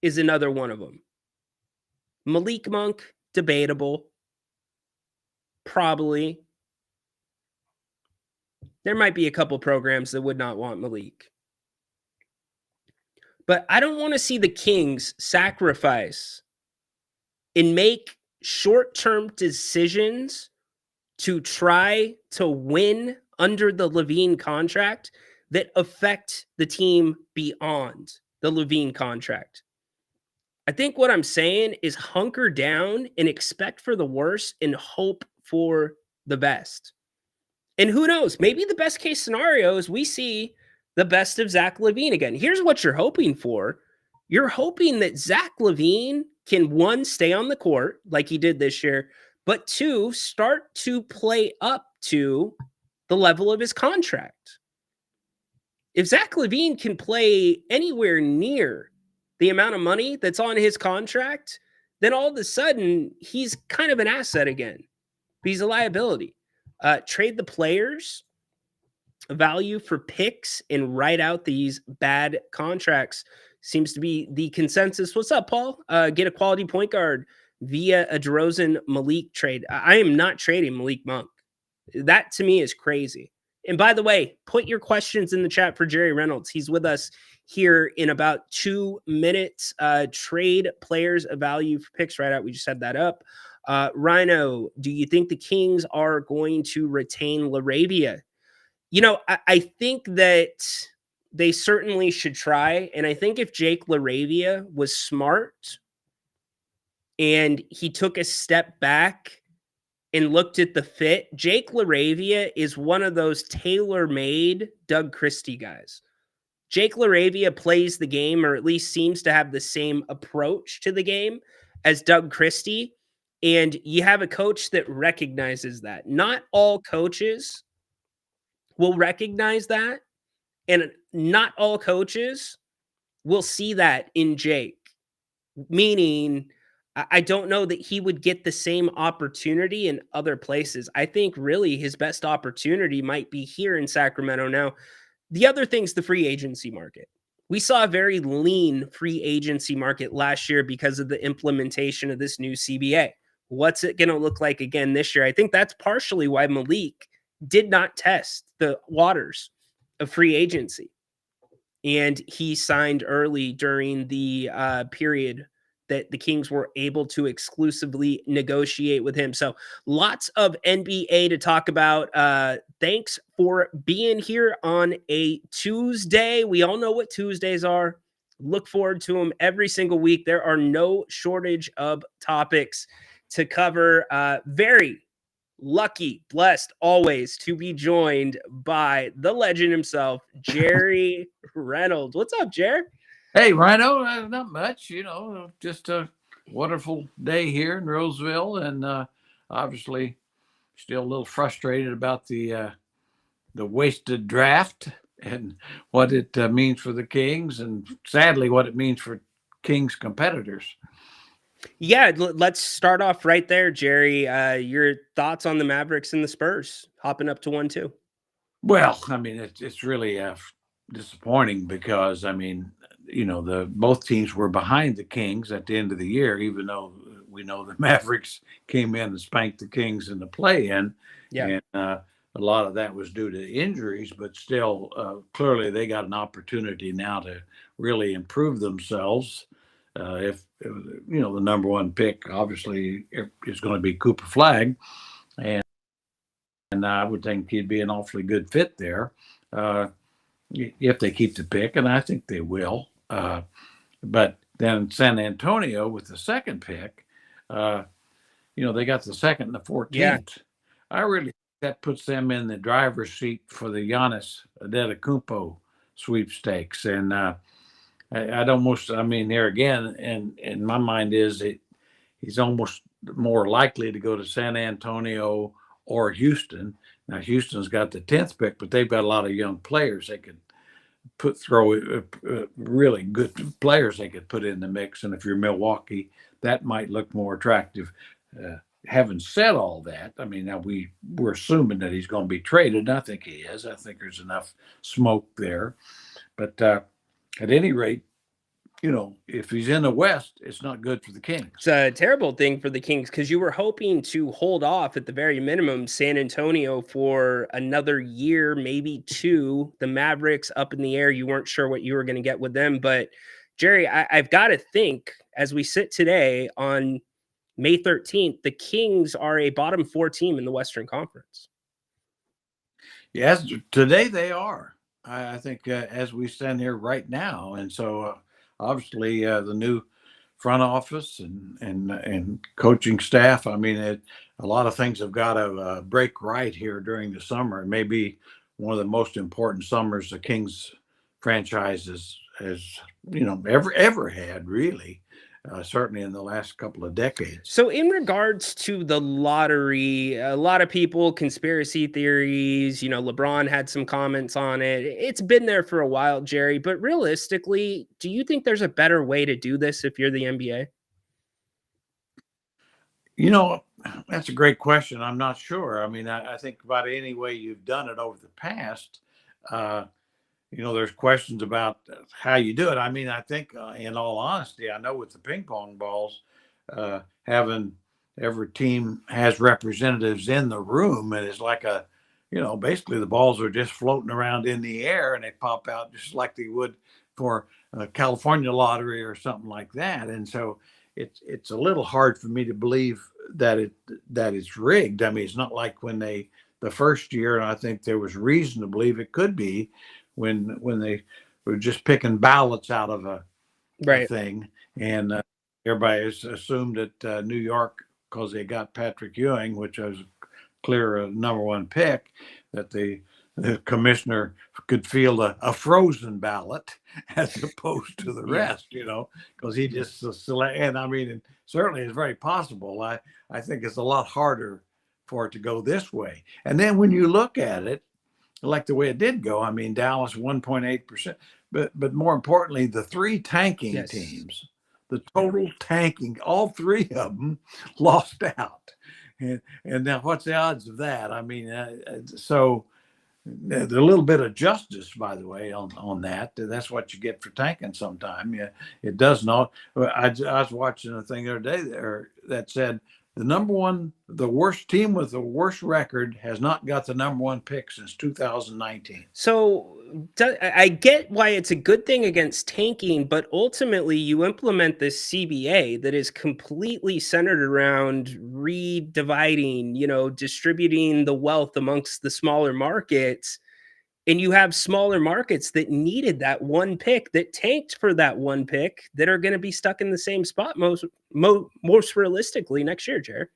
is another one of them. Malik Monk, debatable. Probably. There might be a couple programs that would not want Malik. But I don't want to see the Kings sacrifice and make short-term decisions to try to win under the LaVine contract that affect the team beyond the LaVine contract. I think what I'm saying is hunker down and expect for the worst and hope for the best. And who knows, maybe the best case scenario is we see the best of Zach LaVine again. Here's what you're hoping for. You're hoping that Zach LaVine can, one, stay on the court like he did this year, but two, start to play up to the level of his contract. If Zach LaVine can play anywhere near the amount of money that's on his contract, then all of a sudden he's kind of an asset again. He's a liability. Trade the players, value for picks, and write out these bad contracts seems to be the consensus. What's up, Paul? Get a quality point guard via a DeRozan Malik trade. I am not trading Malik Monk. That to me is crazy. And by the way, put your questions in the chat for Jerry Reynolds. He's with us here in about 2 minutes. Trade players of value for picks right out. We just had that up. Rhino, do you think the Kings are going to retain LaRavia? You know, I think that they certainly should try. And I think if Jake LaRavia was smart and he took a step back and looked at the fit, Jake LaRavia is one of those tailor-made Doug Christie guys. Jake LaRavia plays the game, or at least seems to have the same approach to the game as Doug Christie. And you have a coach that recognizes that. Not all coaches will recognize that. And not all coaches will see that in Jake. Meaning, I don't know that he would get the same opportunity in other places. I think really his best opportunity might be here in Sacramento. Now, the other thing's the free agency market. We saw a very lean free agency market last year because of the implementation of this new CBA. What's it going to look like again this year? I think that's partially why Malik did not test the waters of free agency. And he signed early during the period that the Kings were able to exclusively negotiate with him. So lots of NBA to talk about. Thanks for being here on a Tuesday. We all know what Tuesdays are. Look forward to them every single week. There are no shortage of topics to cover. Very lucky, blessed always to be joined by the legend himself, Jerry Reynolds. What's up, Jer? Hey, Rhino, not much, just a wonderful day here in Roseville, and obviously still a little frustrated about the wasted draft and what it means for the Kings, and sadly, what it means for Kings competitors. Yeah, let's start off right there, Jerry. Your thoughts on the Mavericks and the Spurs hopping up to 1-2? Well, I mean, it's really disappointing because, I mean, both teams were behind the Kings at the end of the year, even though we know the Mavericks came in and spanked the Kings in the play-in. Yeah. And a lot of that was due to injuries, but still, clearly they got an opportunity now to really improve themselves. If the number one pick obviously is going to be Cooper Flag, and I would think he'd be an awfully good fit there if they keep the pick, and I think they will. But then San Antonio with the second pick, they got the second and the 14th. Yeah. I really think that puts them in the driver's seat for the Giannis Antetokounmpo sweepstakes, and I'd almost, I mean, there again, and in my mind is he's almost more likely to go to San Antonio or Houston. Now Houston's got the 10th pick, but they've got a lot of young players they could throw really good players they could put in the mix. And if you're Milwaukee, that might look more attractive. Having said all that, I mean, now we're assuming that he's going to be traded. And I think he is. I think there's enough smoke there. But at any rate, if he's in the West, it's not good for the Kings. It's a terrible thing for the Kings because you were hoping to hold off at the very minimum San Antonio for another year, maybe two. The Mavericks up in the air. You weren't sure what you were going to get with them. But Jerry, I've got to think as we sit today on May 13th, the Kings are a bottom 4 team in the Western Conference. Yes, today they are. I think as we stand here right now. And so obviously the new front office and coaching staff, I mean, a lot of things have got to break right here during the summer. It may be one of the most important summers the Kings franchise has ever had, really. Certainly in the last couple of decades. So in regards to the lottery, a lot of people, conspiracy theories, LeBron had some comments on it. It's been there for a while, Jerry, but realistically, do you think there's a better way to do this if you're the NBA? That's a great question. I'm not sure. I mean, I think about any way you've done it over the past, there's questions about how you do it. I mean, I think in all honesty, I know with the ping pong balls, having every team has representatives in the room, and it's like basically the balls are just floating around in the air and they pop out just like they would for a California lottery or something like that. And so it's a little hard for me to believe that it's rigged. I mean, it's not like when the first year, and I think there was reason to believe it could be, when they were just picking ballots out of a thing, and everybody assumed that New York, because they got Patrick Ewing, which was clear number one pick, that the commissioner could field a frozen ballot as opposed to the rest, because he just select. And I mean, certainly it's very possible. I think it's a lot harder for it to go this way. And then when you look at it, like the way it did go, I mean, Dallas 1.8%, but more importantly, the 3 tanking teams, the total tanking, all 3 of them lost out. And now what's the odds of that? I mean, so there's a little bit of justice, by the way, on that. That's what you get for tanking sometime. Yeah, it does not. I was watching a thing the other day there that said the worst team with the worst record has not got the number 1 pick since 2019. So I get why it's a good thing against tanking, but ultimately you implement this CBA that is completely centered around redividing, distributing the wealth amongst the smaller markets. And you have smaller markets that needed that 1 pick, that tanked for that 1 pick, that are going to be stuck in the same spot most realistically next year, Jared.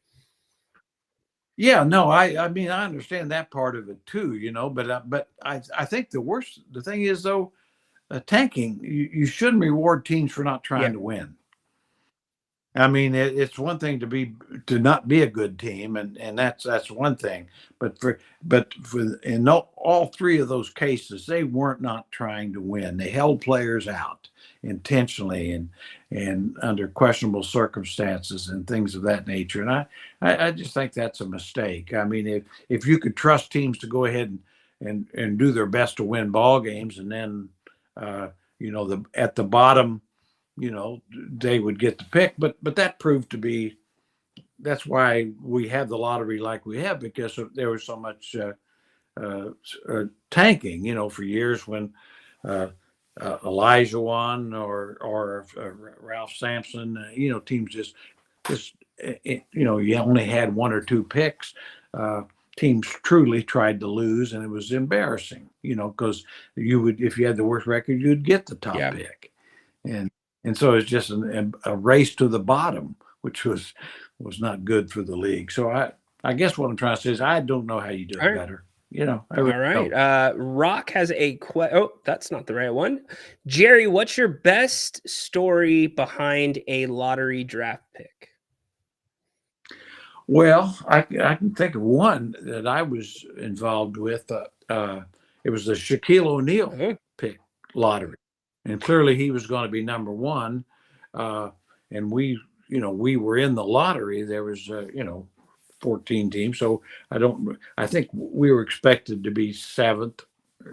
Yeah, no, I mean, I understand that part of it too, but I think the thing is though, tanking, you shouldn't reward teams for not trying to win. I mean, it's one thing to to not be a good team, and that's one thing. But in all three of those cases, they weren't not trying to win. They held players out intentionally and under questionable circumstances and things of that nature. And I just think that's a mistake. I mean, if you could trust teams to go ahead and do their best to win ball games, and then at the bottom, they would get the pick. But that proved to be. That's why we have the lottery like we have, because there was so much tanking, for years when Elijah won or Ralph Sampson, teams just you only had one or two picks. Teams truly tried to lose, and it was embarrassing, because if you had the worst record, you'd get the top pick, and so it's just a race to the bottom, which was not good for the league. So I guess what I'm trying to say is I don't know how you do it better. All right. Rock has a that's not the right one. Jerry, what's your best story behind a lottery draft pick? Well, I can think of one that I was involved with. It was the Shaquille O'Neal pick lottery, and clearly he was going to be number one. And we were in the lottery. There was 14 teams, so I think we were expected to be seventh.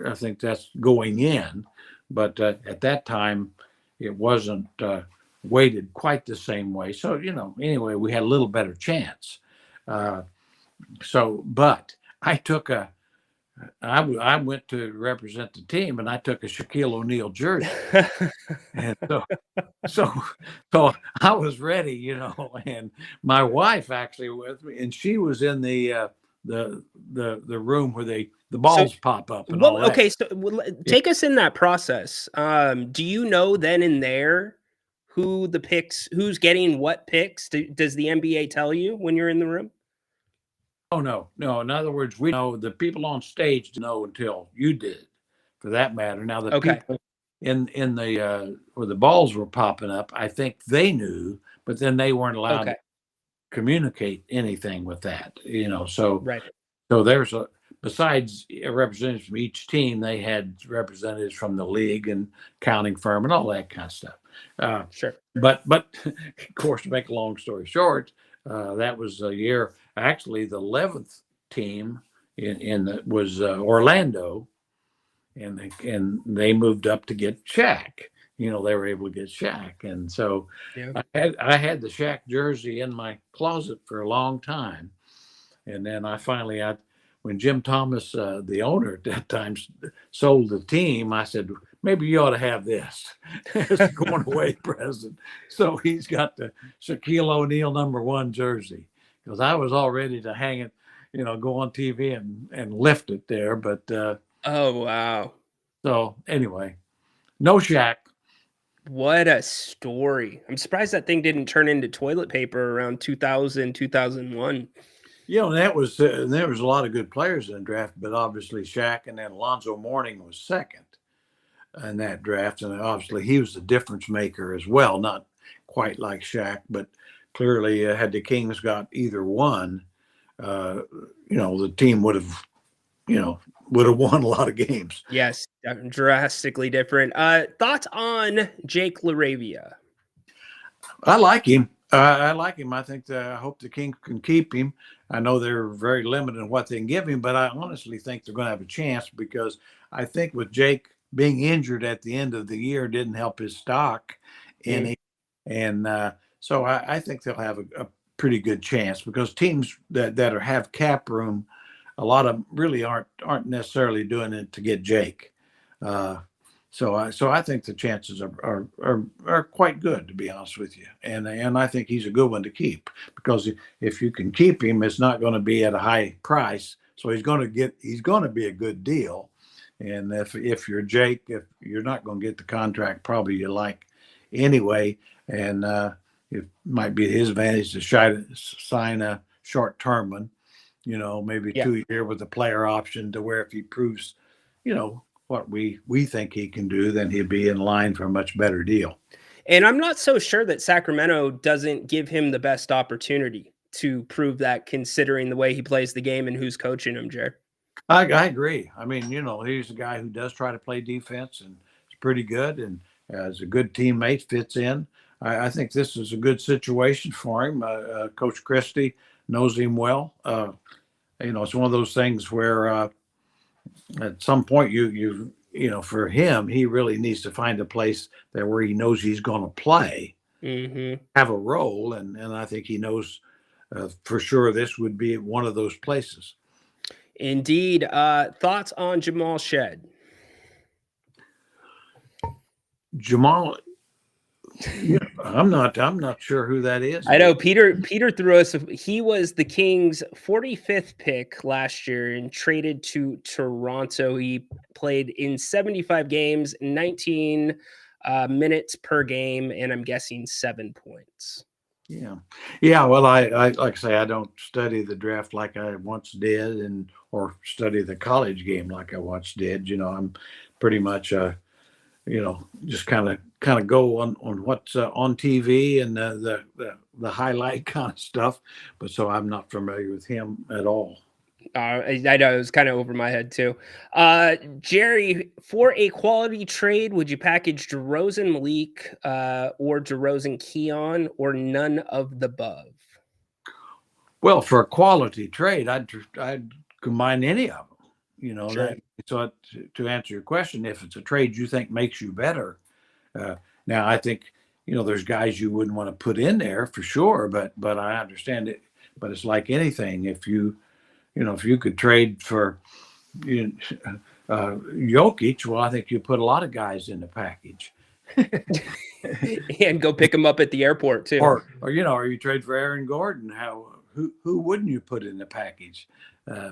I think that's going in, but at that time it wasn't weighted quite the same way. So anyway, we had a little better chance. But I went to represent the team, and I took a Shaquille O'Neal jersey, and so I was ready, and my wife actually with me, and she was in the room where the balls pop up. And all that. Okay, so take us in that process. Do you know then and there who's getting what picks? Does the NBA tell you when you're in the room? Oh, no. In other words, we know the people on stage didn't know until you did, for that matter. Now the people in the where the balls were popping up, I think they knew, but then they weren't allowed to communicate anything with that. So there's besides representatives from each team, they had representatives from the league and accounting firm and all that kind of stuff. Sure. But of course, to make a long story short, that was a year. Actually, the 11th team was Orlando, and they moved up to get Shaq. They were able to get Shaq, and so I had the Shaq jersey in my closet for a long time, and then I finally when Jim Thomas, the owner at that time, sold the team, I said, maybe you ought to have this as a going away present. So he's got the Shaquille O'Neal #1 jersey, because I was all ready to hang it, go on TV and lift it there. But oh, wow. So anyway, no Shaq. What a story. I'm surprised that thing didn't turn into toilet paper around 2000, 2001. That was there was a lot of good players in the draft, but obviously Shaq, and then Alonzo Mourning was second in that draft, and obviously he was the difference maker as well. Not quite like Shaq, but clearly had the Kings got either one, the team would have won a lot of games. Yes, drastically different. Thoughts on Jake LaRavia? I like him. I like him. I think I hope the Kings can keep him. I know they're very limited in what they can give him, but I honestly think they're going to have a chance, because I think with Jake being injured at the end of the year didn't help his stock any. And so I think they'll have a pretty good chance, because teams that have cap room, a lot of them really aren't necessarily doing it to get Jake. So I think the chances are quite good, to be honest with you, and I think he's a good one to keep, because if you can keep him, it's not going to be at a high price, so he's going to be a good deal. And if you're Jake, if you're not going to get the contract probably you like anyway, and it might be his advantage to sign a short-term one, maybe 2 year with a player option, to where if he proves, what we think he can do, then he'd be in line for a much better deal. And I'm not so sure that Sacramento doesn't give him the best opportunity to prove that, considering the way he plays the game and who's coaching him, Jer. I agree. I mean, he's a guy who does try to play defense and is pretty good, and as a good teammate, fits in. I think this is a good situation for him. Coach Christie knows him well. It's one of those things where at some point for him, he really needs to find a place where he knows he's going to play, have a role, and I think he knows for sure this would be one of those places. Indeed. Thoughts on Jamal Shed? Jamal, I'm not sure who that is. I know Peter threw us. He was the Kings' 45th pick last year and traded to Toronto. He played in 75 games, 19 minutes per game, and I'm guessing 7 points. Yeah. Well, I like I say, I don't study the draft like I once did, or study the college game like I once did. I'm pretty much just kind of go on what's on TV and the highlight kind of stuff. But so I'm not familiar with him at all. I know it was kind of over my head too. Jerry, for a quality trade, would you package DeRozan Malik or DeRozan Keon, or none of the above? Well, for a quality trade, I'd combine any of them. Sure. So to answer your question, if it's a trade you think makes you better, now I think there's guys you wouldn't want to put in there for sure, but I understand it. But it's like anything, if you could trade for Jokic, well, I think you put a lot of guys in the package. And go pick them up at the airport too. Or you trade for Aaron Gordon. Who wouldn't you put in the package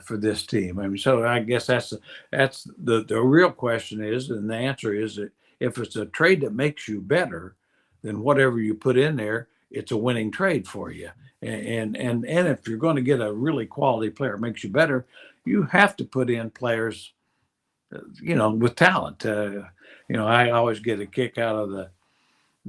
for this team? I mean, so I guess that's the real question is, and the answer is that if it's a trade that makes you better, then whatever you put in there, it's a winning trade for you. And if you're going to get a really quality player that makes you better, you have to put in players, with talent. I always get a kick out of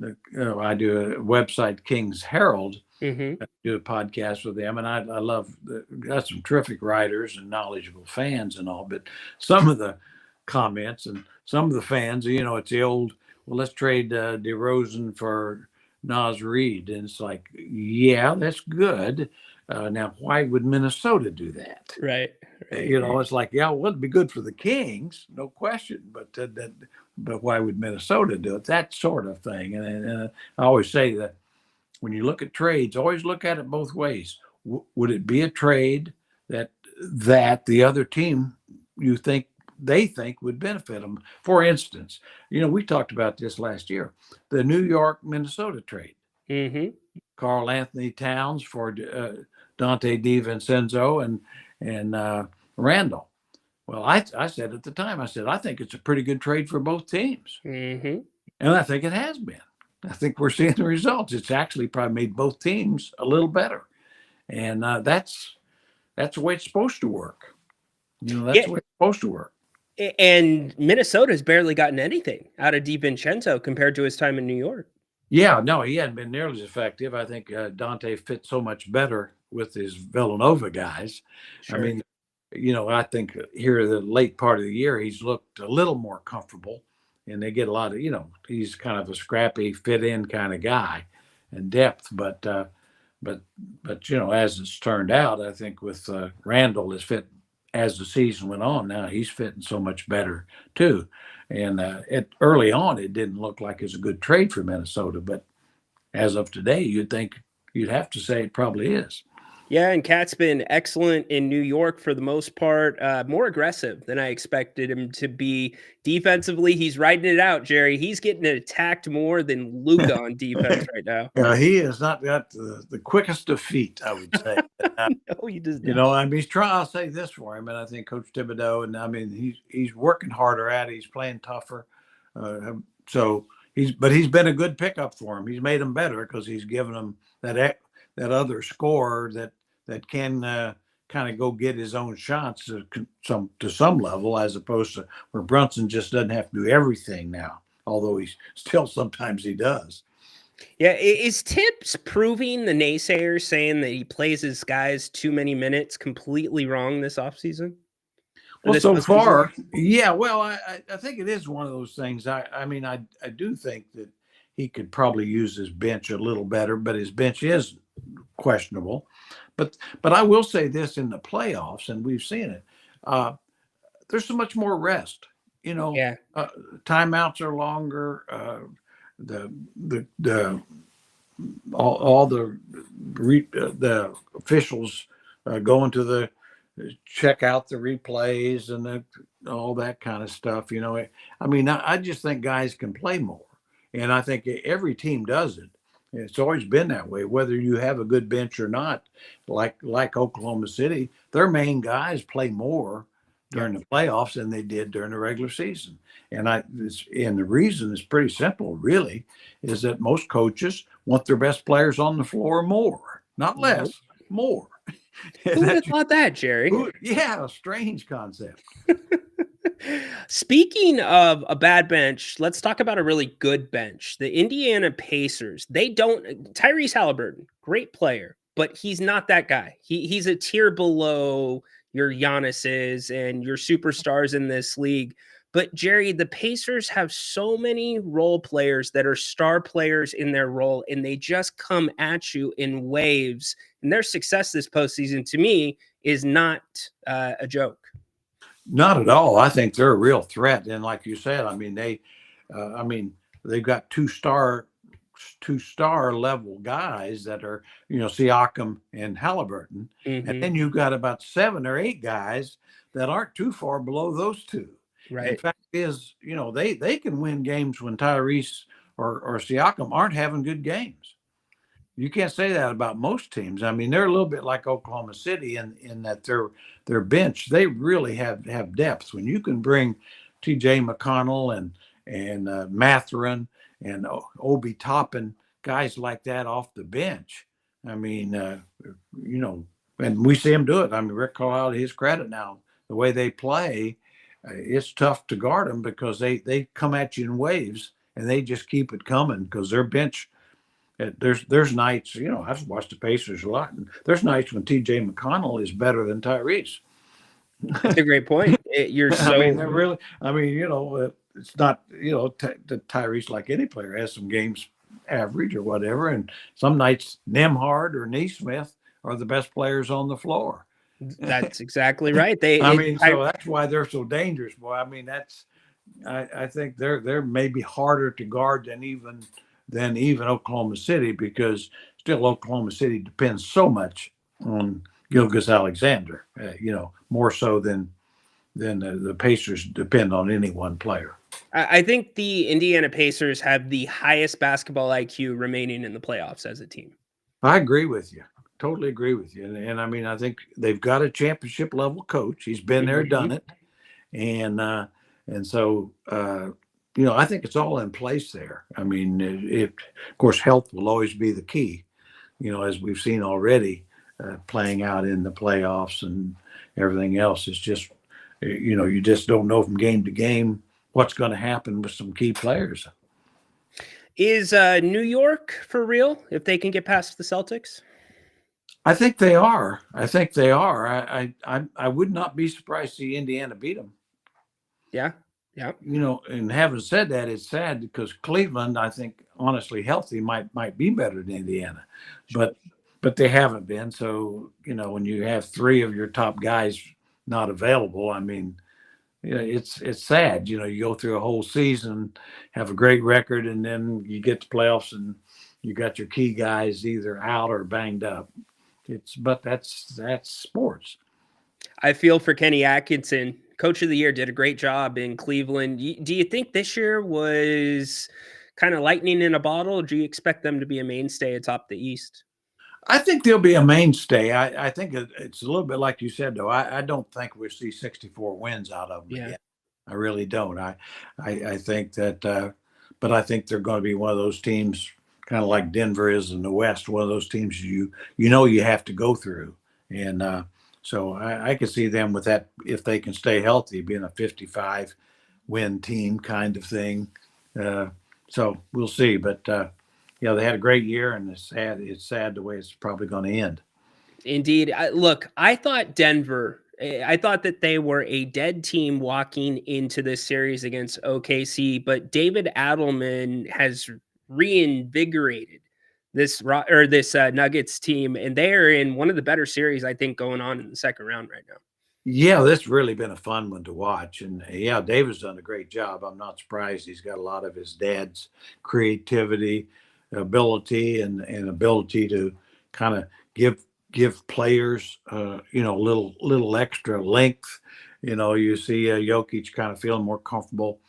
I do a website, Kings Herald. I do a podcast with them, and I love got some terrific writers and knowledgeable fans and all. But some of the comments and some of the fans, it's the old, well, let's trade DeRozan for Naz Reid, and it's like, yeah, that's good. Now, why would Minnesota do that? Right. It's like, yeah, well, it'd be good for the Kings, no question. But why would Minnesota do it? That sort of thing. And I always say that when you look at trades, always look at it both ways. Would it be a trade that the other team they think would benefit them? For instance, we talked about this last year, the New York Minnesota trade. Karl Anthony Towns for Dante DiVincenzo and Randall. Well, I said at the time, I think it's a pretty good trade for both teams. And I think it has been. I think we're seeing the results. It's actually probably made both teams a little better. And that's the way it's supposed to work. That's the way it's supposed to work. And Minnesota's barely gotten anything out of DiVincenzo compared to his time in New York. Yeah, no, he hadn't been nearly as effective. I think Dante fit so much better with his Villanova guys. Sure. I mean, I think here the late part of the year, he's looked a little more comfortable, and they get a lot of, he's kind of a scrappy, fit in kind of guy and depth. But as it's turned out, I think with Randall is fit as the season went on. Now he's fitting so much better too. And early on, it didn't look like it was a good trade for Minnesota, but as of today, you'd have to say it probably is. Yeah, and Cat's been excellent in New York for the most part, more aggressive than I expected him to be defensively. He's riding it out, Jerry. He's getting attacked more than Luka on defense right now. Yeah, he has not got the quickest of feet, I would say. No, he does not. I mean, I'll say this for him, and I think Coach Thibodeau, and I mean, he's working harder at it. He's playing tougher. So he's been a good pickup for him. He's made him better because he's given him that other scorer that can kind of go get his own shots to some level, as opposed to where Brunson just doesn't have to do everything now, although sometimes he does. Yeah, is Tibbs proving the naysayers saying that he plays his guys too many minutes completely wrong this offseason? Well, This so postseason? far, yeah. Well, I think it is one of those things. I mean, I do think that he could probably use his bench a little better, but his bench is questionable. But I will say this in the playoffs, and we've seen it. There's so much more rest. You know, Yeah. timeouts are longer. The all the officials going to the check out the replays and all that kind of stuff. You know, I mean, I just think guys can play more, and I think every team does it. It's always been that way, whether you have a good bench or not. Like Oklahoma City, their main guys play more during the playoffs than they did during the regular season. And the reason is pretty simple, really, is that most coaches want their best players on the floor more, not less, more. Who would have thought that, Jerry? Yeah, a strange concept. Speaking of a bad bench, let's talk about a really good bench. The Indiana Pacers, Tyrese Halliburton, great player, but he's not that guy. He's a tier below your Giannis's and your superstars in this league. But Jerry, the Pacers have so many role players that are star players in their role, and they just come at you in waves. And their success this postseason, to me, is not a joke. Not at all. I think they're a real threat, and like you said, I mean they've got two-star level guys that are Siakam and Halliburton, and then you've got about 7 or 8 guys that aren't too far below those two. Right. In fact, they can win games when Tyrese or Siakam aren't having good games. You can't say that about most teams. I mean, they're a little bit like Oklahoma City in that their bench, they really have depth. When you can bring T.J. McConnell and Mathurin and Obi Toppin, guys like that off the bench, I mean, and we see him do it. I mean, Rick Carlisle, to his credit now, the way they play, it's tough to guard them because they come at you in waves and they just keep it coming because their bench. There's nights, I've watched the Pacers a lot, and there's nights when T.J. McConnell is better than Tyrese. That's a great point. You're so. I mean, they're really. I mean, it's not. Tyrese, like any player, has some games average or whatever, and some nights Nembhard or Neesmith are the best players on the floor. That's exactly right. So that's why they're so dangerous, boy. I mean, I think they're maybe harder to guard than even Oklahoma City, because still Oklahoma City depends so much on Gilgeous-Alexander, more so than the Pacers depend on any one player. I think the Indiana Pacers have the highest basketball IQ remaining in the playoffs as a team. I agree with you. Totally agree with you. And I mean, I think they've got a championship level coach. He's been there, done it. And so, I think it's all in place there. I mean, of course, health will always be the key, as we've seen already playing out in the playoffs and everything else. It's just, you just don't know from game to game what's going to happen with some key players. Is New York for real if they can get past the Celtics? I think they are. I would not be surprised to see Indiana beat them. Yeah. Yeah. And having said that, it's sad because Cleveland, I think, honestly, healthy might be better than Indiana, but they haven't been. So, when you have 3 of your top guys not available, I mean, it's sad. You go through a whole season, have a great record, and then you get to playoffs and you got your key guys either out or banged up. But that's sports. I feel for Kenny Atkinson. Coach of the Year, did a great job in Cleveland. Do you think this year was kind of lightning in a bottle? Or do you expect them to be a mainstay atop the East? I think they'll be a mainstay. I think it's a little bit like you said, though. I don't think we'll see 64 wins out of them yet. I really don't. I think that, but I think they're going to be one of those teams, kind of like Denver is in the West, one of those teams you have to go through. And so I could see them with that, if they can stay healthy, being a 55-win team kind of thing. So we'll see. But, they had a great year, and it's sad. It's sad the way it's probably going to end. Indeed. Look, I thought Denver, I thought that they were a dead team walking into this series against OKC, but David Adelman has reinvigorated this Nuggets team, and they are in one of the better series, I think, going on in the second round right now. Yeah, this really been a fun one to watch. And yeah, David's done a great job. I'm not surprised. He's got a lot of his dad's creativity, ability, and ability to kind of give players, little extra length. You see Jokic kind of feeling more comfortable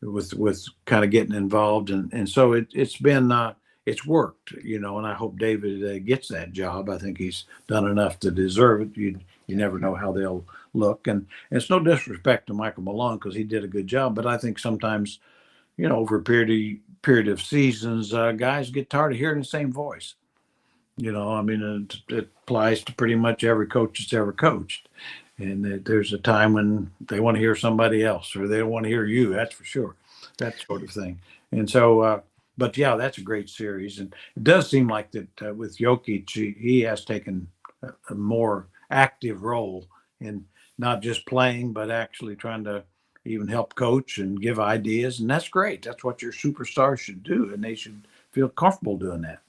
with kind of getting involved. And so it's been, it's worked, and I hope David gets that job. I think he's done enough to deserve it. You never know how they'll look. And it's no disrespect to Michael Malone because he did a good job. But I think sometimes, over a period of seasons, guys get tired of hearing the same voice. It applies to pretty much every coach that's ever coached. And there's a time when they want to hear somebody else or they don't want to hear you. That's for sure. That sort of thing. And so, but yeah, that's a great series. And it does seem like that with Jokic, he has taken a more active role in not just playing, but actually trying to even help coach and give ideas. And that's great. That's what your superstars should do. And they should feel comfortable doing that.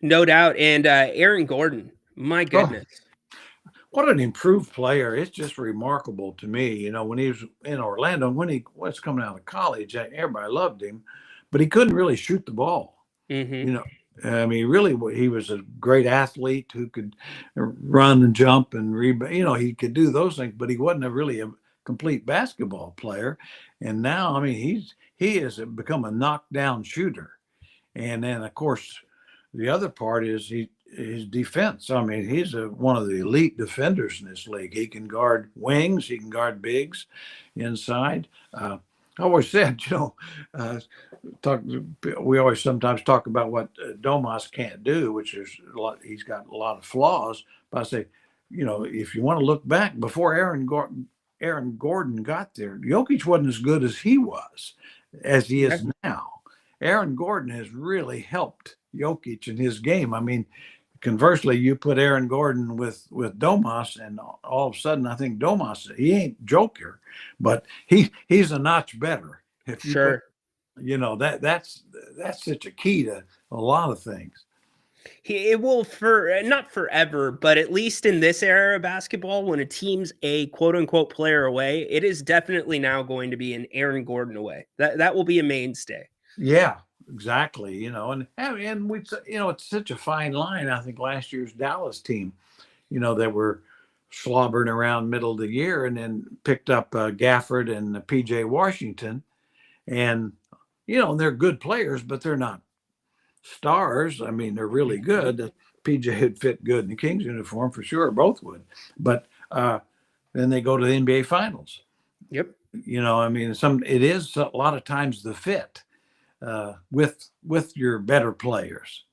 No doubt. And Aaron Gordon, my goodness. Oh, what an improved player. It's just remarkable to me. When he was in Orlando, when he was coming out of college, everybody loved him, but he couldn't really shoot the ball. Mm-hmm. Really, he was a great athlete who could run and jump and rebound. He could do those things, but he wasn't really a complete basketball player. And now, he has become a knockdown shooter. And then, of course, the other part is his defense. He's one of the elite defenders in this league. He can guard wings. He can guard bigs inside. I always said, we always sometimes talk about what Domas can't do, which is he's got a lot of flaws. But I say, if you want to look back before Aaron Gordon got there, Jokic wasn't as good as he is now. Aaron Gordon has really helped Jokic in his game. Conversely, you put Aaron Gordon with Domas, and all of a sudden, I think Domas, he ain't Joker, but he's a notch better. If you sure. That's such a key to a lot of things. It will not forever, but at least in this era of basketball, when a team's a quote unquote player away, it is definitely now going to be an Aaron Gordon away. That will be a mainstay. Yeah, exactly. And we, it's such a fine line. I think last year's Dallas team, they were slobbering around middle of the year and then picked up Gafford and PJ Washington. And, they're good players, but they're not stars. They're really good. PJ would fit good in the Kings uniform for sure. Both would. But then they go to the NBA Finals. Yep. It is a lot of times the fit with your better players.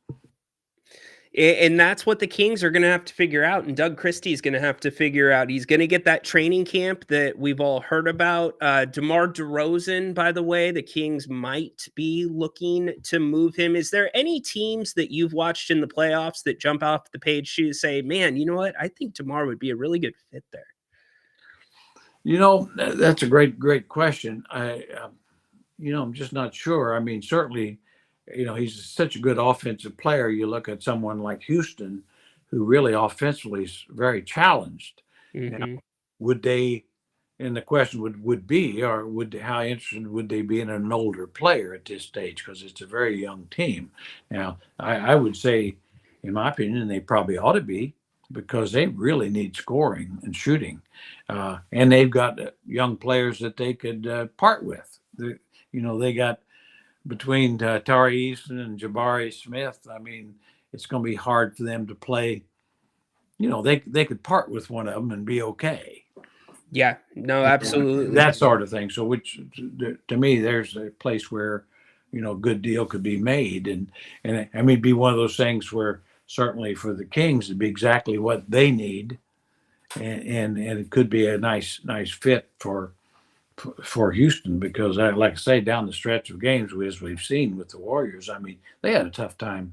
And that's what the Kings are going to have to figure out. And Doug Christie is going to have to figure out. He's going to get that training camp that we've all heard about. DeMar DeRozan, by the way, the Kings might be looking to move him. Is there any teams that you've watched in the playoffs that jump off the page to say, man, you know what? I think DeMar would be a really good fit there. That's a great question. I'm just not sure. Certainly, he's such a good offensive player. You look at someone like Houston, who really offensively is very challenged. Mm-hmm. Now, would they, and the question would be, or how interested would they be in an older player at this stage? Because it's a very young team. Now, I would say, in my opinion, they probably ought to be, because they really need scoring and shooting. And they've got young players that they could part with. They got between Tari Easton and Jabari Smith. It's going to be hard for them to play. They could part with one of them and be okay. Yeah, no, absolutely. That sort of thing. So, which to me, there's a place where, a good deal could be made. And it'd be one of those things where certainly for the Kings, it'd be exactly what they need. And it could be a nice fit for for Houston because, like I say, down the stretch of games, as we've seen with the Warriors, I mean, they had a tough time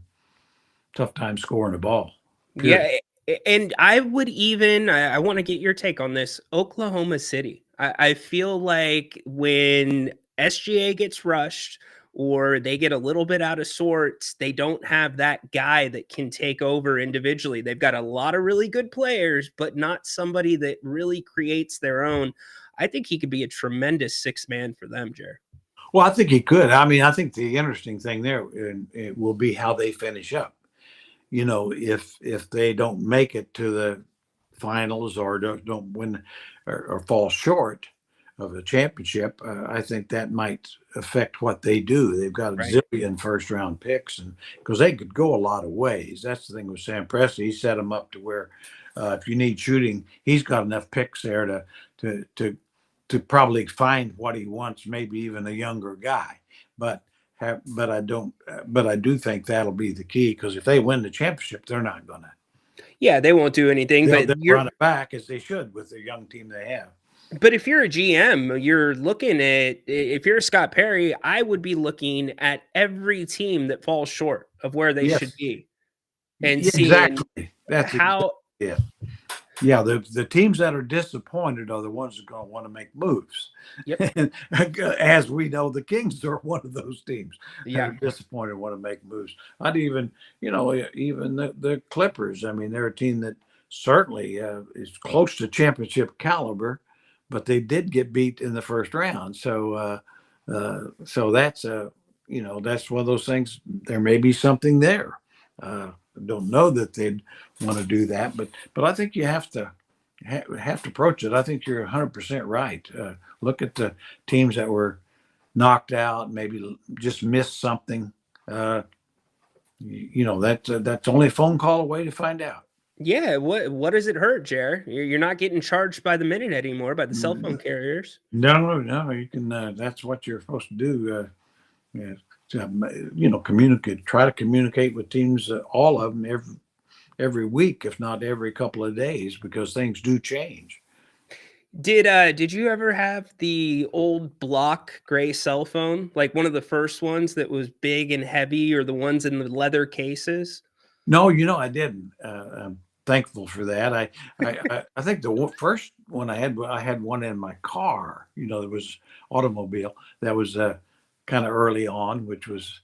scoring the ball. Period. Yeah, and I would even I want to get your take on this. Oklahoma City. I feel like when SGA gets rushed or they get a little bit out of sorts, they don't have that guy that can take over individually. They've got a lot of really good players, but not somebody that really creates their own. I think he could be a tremendous six man for them, Jared. Well, I think he could. I mean, I think the interesting thing there it will be how they finish up. You know, if they don't make it to the finals or don't win or fall short of a championship, I think that might affect what they do. They've got a zillion first round picks, and because they could go a lot of ways. That's the thing with Sam Presti. He set them up to where if you need shooting, he's got enough picks there to probably find what he wants, maybe even a younger guy. But I do think that'll be the key because if they win the championship, they're not gonna. Yeah, they won't do anything. They'll But run it back as they should with the young team they have. But if you're a GM, you're looking at if you're Scott Perry, I would be looking at every team that falls short of where they should be, and seeing exactly that's how. Yeah. Yeah, the teams that are disappointed are the ones that are going to want to make moves. Yep. And as we know, the Kings are one of those teams that Yeah. are disappointed and want to make moves. I'd even, even the Clippers. I mean, they're a team that certainly is close to championship caliber, but they did get beat in the first round. So that's that's one of those things. There may be something there. Don't know that they'd want to do that, but I think you have to approach it. I think you're 100% right. Look at the teams that were knocked out, maybe just missed something. That's only a phone call away to find out. Yeah, what does it hurt, Jer? You're not getting charged by the minute anymore by the cell phone carriers. No, you can. That's what you're supposed to do. Communicate. Try to communicate with teams, all of them, every week, if not every couple of days, because things do change. Did you ever have the old block gray cell phone, like one of the first ones that was big and heavy, or the ones in the leather cases? No, I didn't. I'm thankful for that. I think the first one I had one in my car. There was automobile that was kind of early on, which was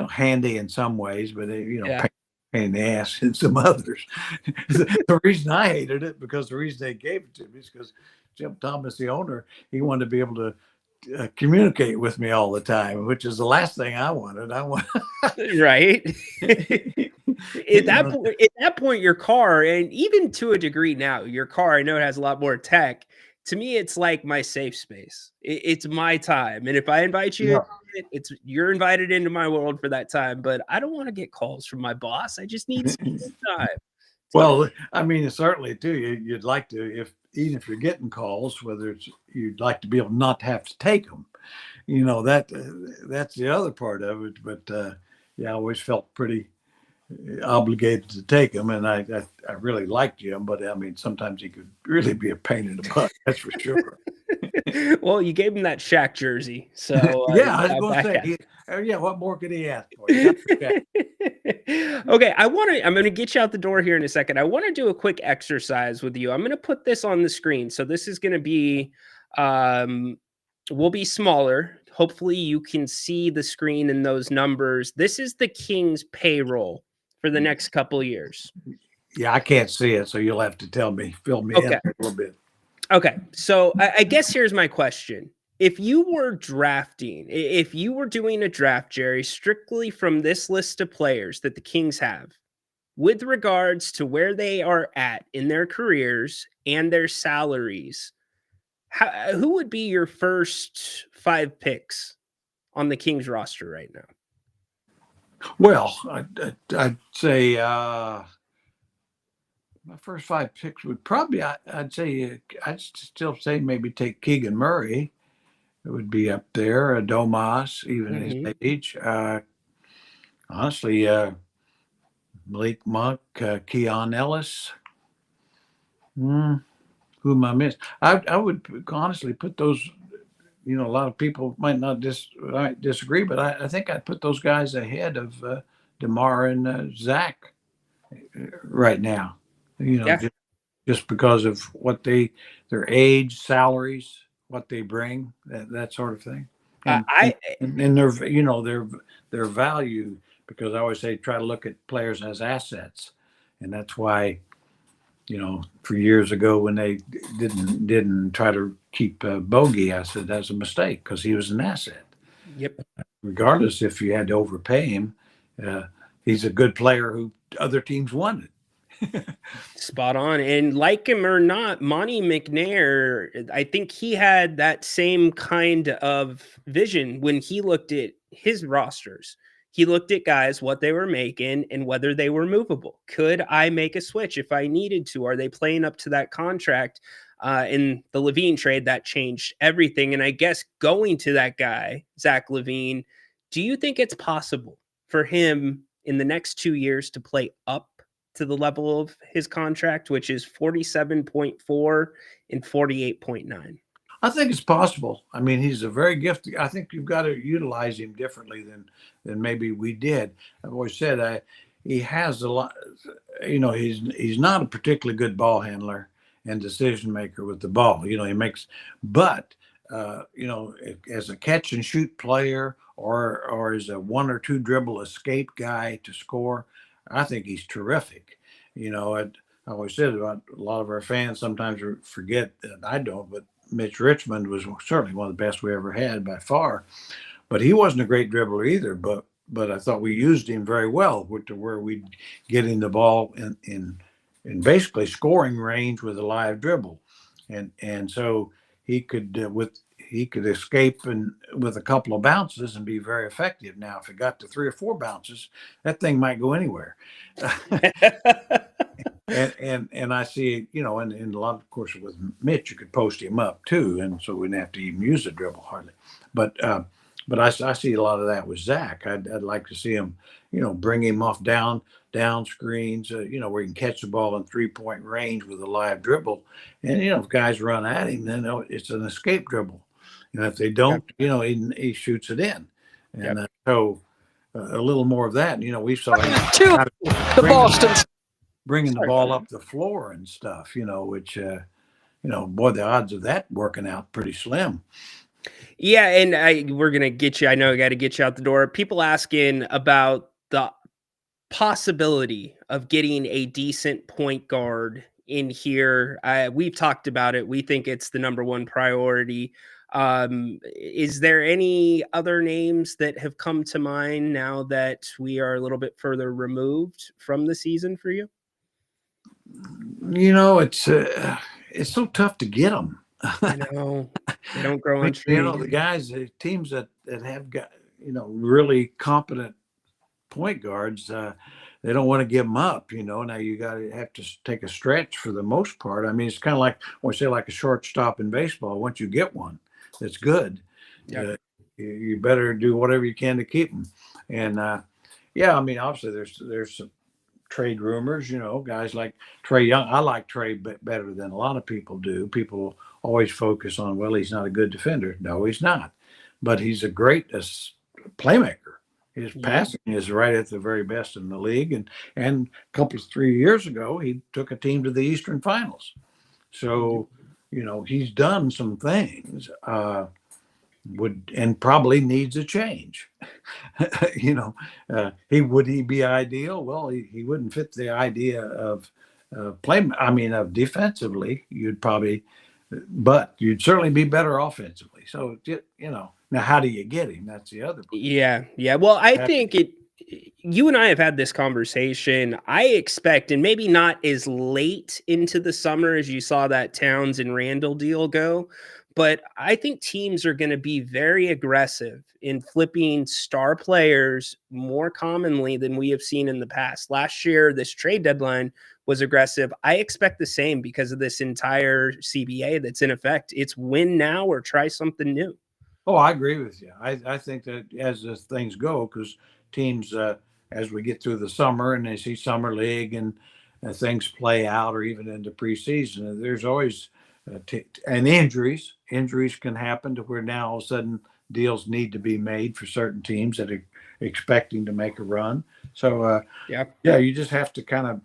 handy in some ways, but pain in the ass in some others. The reason I hated it, because the reason they gave it to me is because Jim Thomas, the owner, he wanted to be able to communicate with me all the time, which is the last thing I wanted. Right. At that point, your car, and even to a degree now, your car, I know it has a lot more tech. To me, it's like my safe space. It's my time, and if I invite you, you're invited into my world for that time. But I don't want to get calls from my boss. I just need some time. Well, I mean, certainly too. You'd like to, even if you're getting calls, you'd like to be able not to have to take them. That's the other part of it. But I always felt pretty obligated to take them, and I really liked Jim, but I mean, sometimes he could really be a pain in the butt. That's for sure. Well, you gave him that Shaq jersey, so I was going to say, what more could he ask for? Okay, I'm going to get you out the door here in a second. I want to do a quick exercise with you. I'm going to put this on the screen, so this is going to be, will be smaller. Hopefully, you can see the screen and those numbers. This is the Kings payroll for the next couple of years. Yeah, I can't see it, so you'll have to fill me in a little bit. Okay, so I guess here's my question. If you were doing a draft, Jerry, strictly from this list of players that the Kings have, with regards to where they are at in their careers and their salaries, who would be your first 5 picks on the Kings roster right now? Well, I'd say my first 5 picks would probably, I'd still say maybe take Keegan Murray. It would be up there. Domas, even his age. Honestly, Malik Monk, Keon Ellis. Who am I missing? I would honestly put those a lot of people might not might disagree, but I think I'd put those guys ahead of DeMar and Zach right now. Yeah. Just because of what their age, salaries, what they bring, that sort of thing, and their their value. Because I always say try to look at players as assets, and that's why for years ago when they didn't try to keep Bogey, I said that's a mistake because he was an asset. Yep. Regardless if you had to overpay him, he's a good player who other teams wanted. Spot on. And like him or not, Monty McNair, I think he had that same kind of vision when he looked at his rosters. He looked at guys, what they were making and whether they were movable. Could I make a switch if I needed to? Are they playing up to that contract? In the Levine trade, that changed everything. And I guess going to that guy, Zach Levine, do you think it's possible for him in the next 2 years to play up to the level of his contract, which is 47.4 and 48.9? I think it's possible. I mean, he's a very gifted. I think you've got to utilize him differently than maybe we did. I've always said he has a lot. He's not a particularly good ball handler and decision maker with the ball. He makes, but as a catch and shoot player or as a one or two dribble escape guy to score, I think he's terrific. I always said about a lot of our fans sometimes forget that I don't, but Mitch Richmond was certainly one of the best we ever had by far. But he wasn't a great dribbler either. But I thought we used him very well to where we'd get him the ball in basically scoring range with a live dribble, and so he could escape and with a couple of bounces and be very effective. Now, if it got to 3 or 4 bounces, that thing might go anywhere. and I see, and a lot, of course, with Mitch, you could post him up too, and so we didn't have to even use the dribble hardly. But I see a lot of that with Zach. I'd like to see him, bring him off down screens, where he can catch the ball in 3-point range with a live dribble. And, if guys run at him, then it's an escape dribble. And if they don't, he shoots it in. And so a little more of that, we saw him bringing the ball up the floor and stuff, which, boy, the odds of that working out pretty slim. Yeah, and we're gonna get you. I know I got to get you out the door. People asking about the possibility of getting a decent point guard in here. We've talked about it. We think it's the number one priority. Is there any other names that have come to mind now that we are a little bit further removed from the season for you? It's so tough to get them. I know they don't grow on trees. The guys, the teams that have got really competent point guards, they don't want to give them up. Now you got to have to take a stretch for the most part. I mean, it's kind of like like a shortstop in baseball. Once you get one that's good, you better do whatever you can to keep them. And I mean, obviously there's some trade rumors. Guys like Trae Young. I like Trae better than a lot of people do. People always focus on, well, he's not a good defender. No, he's not. But he's a great playmaker. His passing is right at the very best in the league. And a couple of 3 years ago, he took a team to the Eastern Finals. So, he's done some things, and probably needs a change. Would he be ideal? Well, he wouldn't fit the idea of of defensively, but you'd certainly be better offensively. So, now how do you get him? That's the other part. Yeah. Well, I think you and I have had this conversation. I expect, and maybe not as late into the summer as you saw that Towns and Randall deal go, but I think teams are going to be very aggressive in flipping star players more commonly than we have seen in the past. Last year, this trade deadline was aggressive. I expect the same because of this entire CBA that's in effect. It's win now or try something new. Oh, I agree with you. I think that as things go, because teams, as we get through the summer and they see summer league and things play out, or even into preseason, there's always and injuries. Injuries can happen to where now all of a sudden deals need to be made for certain teams that are expecting to make a run. So yeah, you just have to kind of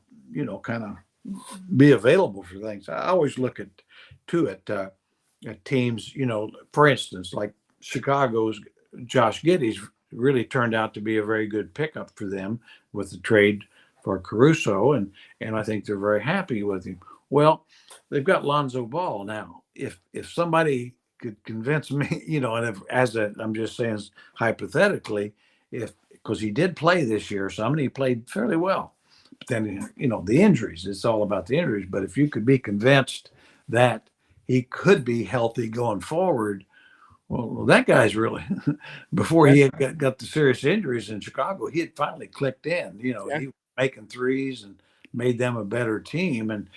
be available for things. I always look at teams. For instance, like Chicago's Josh Giddey's really turned out to be a very good pickup for them with the trade for Caruso, and I think they're very happy with him. Well, they've got Lonzo Ball now. If somebody could convince me, and I'm just saying hypothetically, because he did play this year, he played fairly well. But then the injuries. It's all about the injuries. But if you could be convinced that he could be healthy going forward, well, that guy's really before he had got the serious injuries in Chicago, he had finally clicked in. He was making threes and made them a better team, and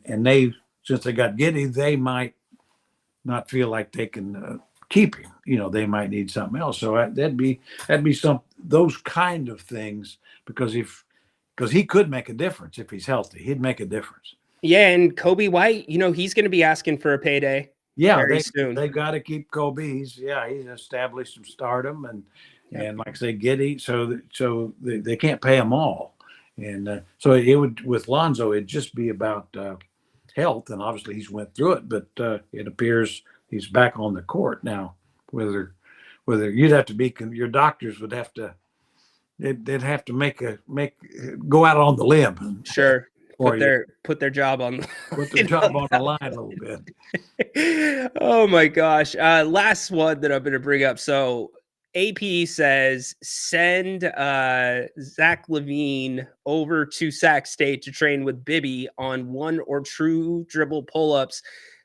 they, since they got Giddey, they might not feel like they can keep him. They might need something else. So that'd be those kind of things, because he could make a difference if he's healthy. He'd make a difference. Yeah, and Kobe White, he's going to be asking for a payday. Yeah, very soon. They got to keep Kobe. He's established some stardom, and like I say, Giddey. So they can't pay them all, and so it would, with Lonzo, it'd just be about health, and obviously he's went through it, but it appears he's back on the court now. Whether you'd have to be, your doctors would have to, they'd have to go out on the limb. Sure. Put their job on the line a little bit. Oh my gosh. Last one that I'm going to bring up. So AP says send Zach LaVine over to Sac State to train with Bibby on 1 or 2 dribble pull-ups.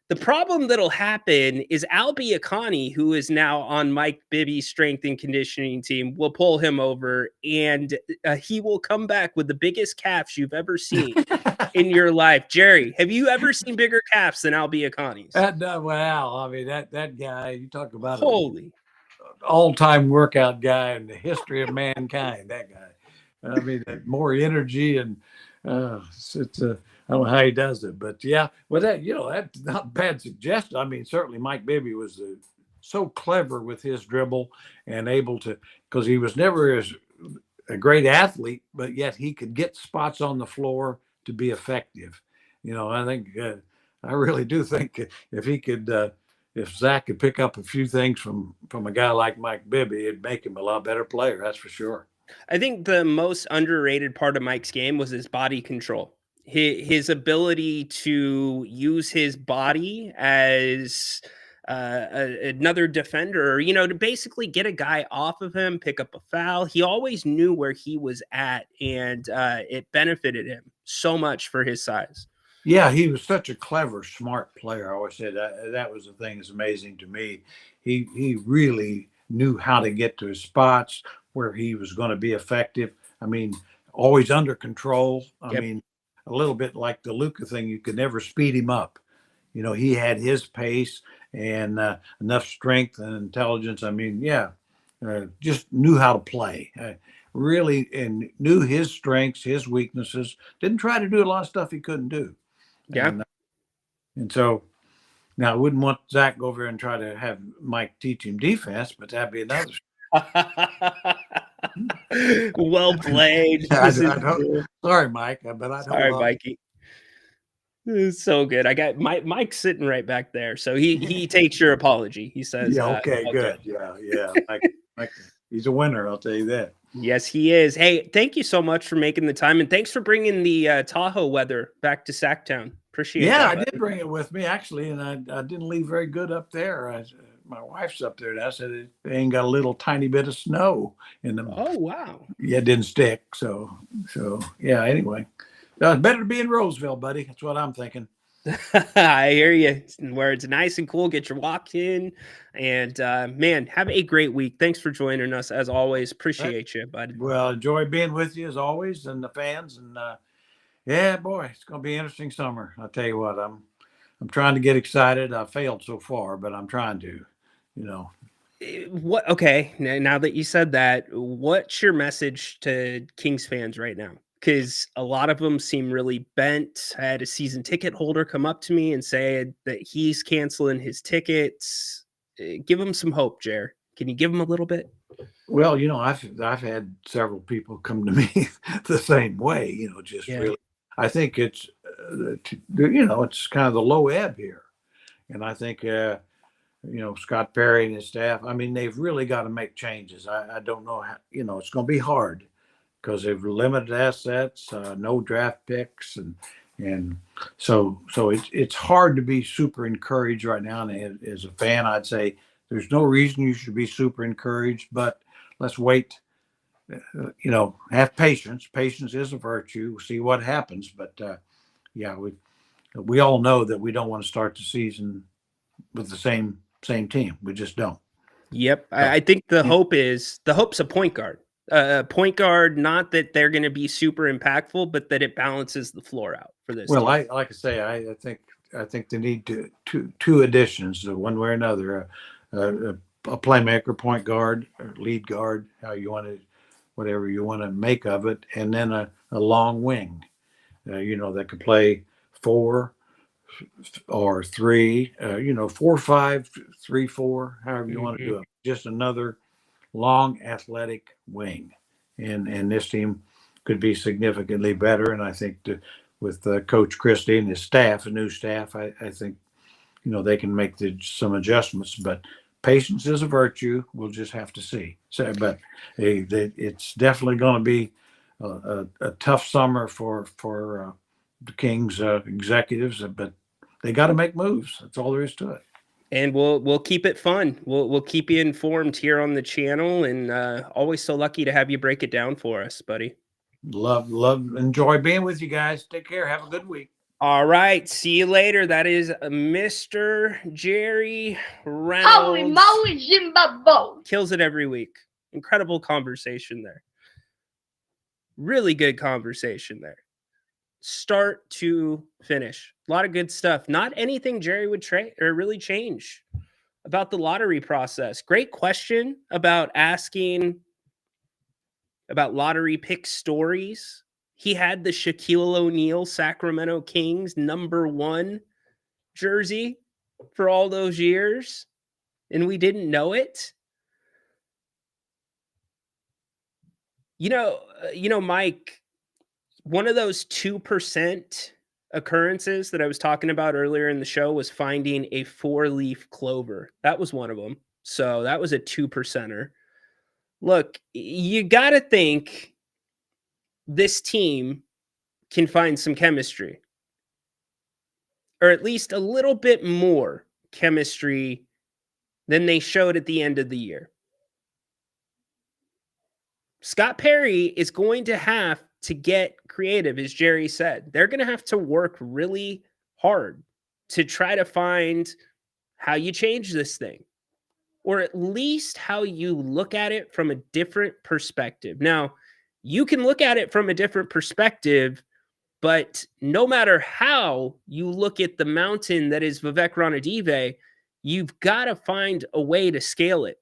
The problem that'll happen is Albie Akani, who is now on Mike Bibby's strength and conditioning team, will pull him over, and he will come back with the biggest calves you've ever seen in your life. Jerry, have you ever seen bigger calves than Albie Akani's? Well, I mean, that guy, you talk about holy all-time workout guy in the history of mankind. That guy, I mean, more energy, and I don't know how he does it, but yeah, well, that's not a bad suggestion. I mean, certainly Mike Bibby was so clever with his dribble and able to, because he was never a great athlete, but yet he could get spots on the floor to be effective. I think, I really do think if Zach could pick up a few things from a guy like Mike Bibby, it'd make him a lot better player. That's for sure. I think the most underrated part of Mike's game was his body control. His ability to use his body as another defender, to basically get a guy off of him, pick up a foul. He always knew where he was at, and it benefited him so much for his size. Yeah, he was such a clever, smart player. I always said that was the thing that's amazing to me. He really knew how to get to his spots where he was going to be effective. I mean, always under control. I mean, a little bit like the Luka thing, you could never speed him up. He had his pace and enough strength and intelligence. I mean, just knew how to play. Really, and knew his strengths, his weaknesses. Didn't try to do a lot of stuff he couldn't do. Yeah. And so now I wouldn't want Zach to go over and try to have Mike teach him defense, but that'd be another. Well played. Sorry, Mike, but I don't. Sorry, Mikey. It's so good. I got Mike's sitting right back there, so he takes your apology. He says, "Yeah, okay, good. Yeah. Mike, he's a winner. I'll tell you that." Yes, he is. Hey, thank you so much for making the time, and thanks for bringing the Tahoe weather back to Sacktown. Appreciate it. Yeah, I did bring it with me actually, and I didn't leave very good up there. My wife's up there, and I said they ain't got a little tiny bit of snow in them. Oh wow! Yeah, it didn't stick. So yeah. Anyway, it's better to be in Roseville, buddy. That's what I'm thinking. I hear you. Where it's nice and cool. Get your walk in, and man, have a great week. Thanks for joining us as always. Appreciate you, bud. Well, enjoy being with you as always, and the fans, and yeah, boy, it's gonna be an interesting summer. I'll tell you what, I'm trying to get excited. I failed so far, but I'm trying to. What? Okay, now that you said that, what's your message to Kings fans right now? because a lot of them seem really bent. I had a season ticket holder come up to me and say that he's canceling his tickets. Give him some hope, Jer. Can you give him a little bit? Well, I've had several people come to me the same way. Just Yeah. really. I think it's it's kind of the low ebb here, and I think Scott Perry and his staff. I mean, they've really got to make changes. I don't know how. It's going to be hard because they've limited assets, no draft picks, and so it's hard to be super encouraged right now. And as a fan, I'd say there's no reason you should be super encouraged, but let's wait. Have patience. Patience is a virtue. We'll see what happens. But yeah, we all know that we don't want to start the season with the same team. We just don't. Yep. I think the hope's a point guard. Point guard, not that they're going to be super impactful, but that it balances the floor out for this. Well, team. like I say, I think they need two additions, one way or another. A playmaker, point guard, or lead guard, whatever you want to make of it, and then a long wing, that could play 4 or 3, 4, 5, 3, 4, however you want to do it. Just another long athletic wing, and this team could be significantly better. And I think with Coach Christie and his staff, a new staff, I think they can make some adjustments. But patience is a virtue. We'll just have to see. So, but it's definitely going to be a tough summer for the Kings executives. But they got to make moves. That's all there is to it. And we'll keep it fun. We'll keep you informed here on the channel, and always so lucky to have you break it down for us, buddy. Love, enjoy being with you guys. Take care. Have a good week. All right. See you later. That is Mr. Jerry Reynolds. Holy moly, Zimbabwe. Kills it every week. Incredible conversation there. Really good conversation there. Start to finish. A lot of good stuff. Not anything Jerry would really change about the lottery process. Great question about asking about lottery pick stories. He had the Shaquille O'Neal Sacramento Kings #1 jersey for all those years, and we didn't know it. Mike, one of those 2% occurrences that I was talking about earlier in the show was finding a 4-leaf clover. That was one of them. So that was a 2%er. Look, you got to think this team can find some chemistry, or at least a little bit more chemistry than they showed at the end of the year. Scott Perry is going to have to get creative, as Jerry said. They're going to have to work really hard to try to find how you change this thing, or at least how you look at it from a different perspective. Now, you can look at it from a different perspective, but no matter how you look at the mountain that is Vivek Ranadive, you've got to find a way to scale it,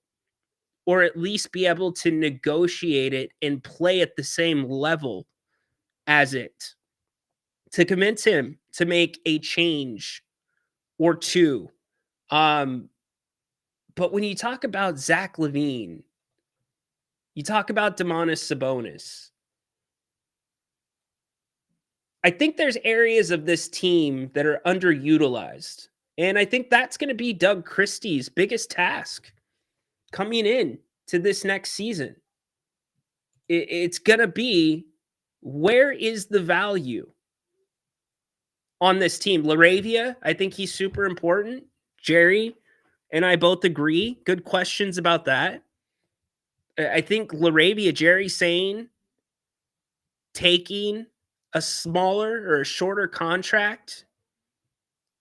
or at least be able to negotiate it and play at the same level as it, to convince him to make a change or two. But when you talk about Zach LaVine, you talk about Domantas Sabonis, I think there's areas of this team that are underutilized. And I think that's going to be Doug Christie's biggest task coming in to this next season. It's going to be, where is the value on this team? LaRavia, I think he's super important. Jerry and I both agree. Good questions about that. I think LaRavia, Jerry saying taking a smaller or a shorter contract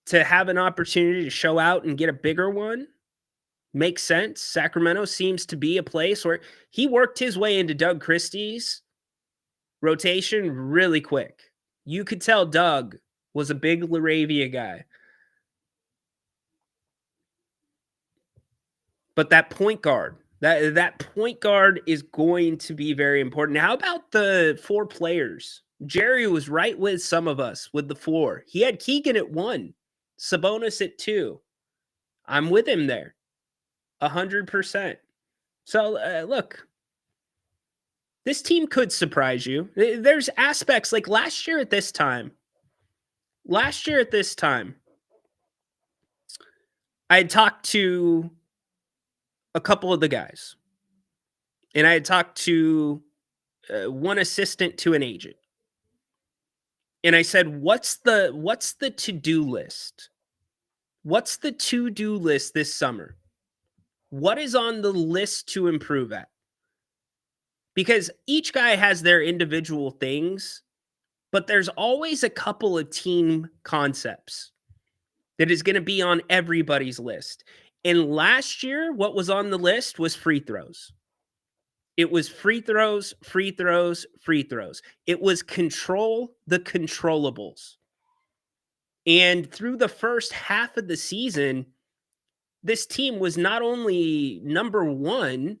to have an opportunity to show out and get a bigger one makes sense. Sacramento seems to be a place where he worked his way into Doug Christie's rotation really quick. You could tell Doug was a big LaRavia guy. But that point guard, that point guard is going to be very important. How about the 4 players Jerry was right with some of us with the floor. He had Keegan at 1, Sabonis at 2. I'm with him there, 100%. So look, this team could surprise you. There's aspects like last year at this time, I had talked to a couple of the guys, and I had talked to one assistant to an agent. And I said, what's the to-do list? What's the to-do list this summer? What is on the list to improve at? Because each guy has their individual things, but there's always a couple of team concepts that is going to be on everybody's list. And last year, what was on the list was free throws. It was free throws, free throws, free throws. It was control the controllables. And through the first half of the season, this team was not only number 1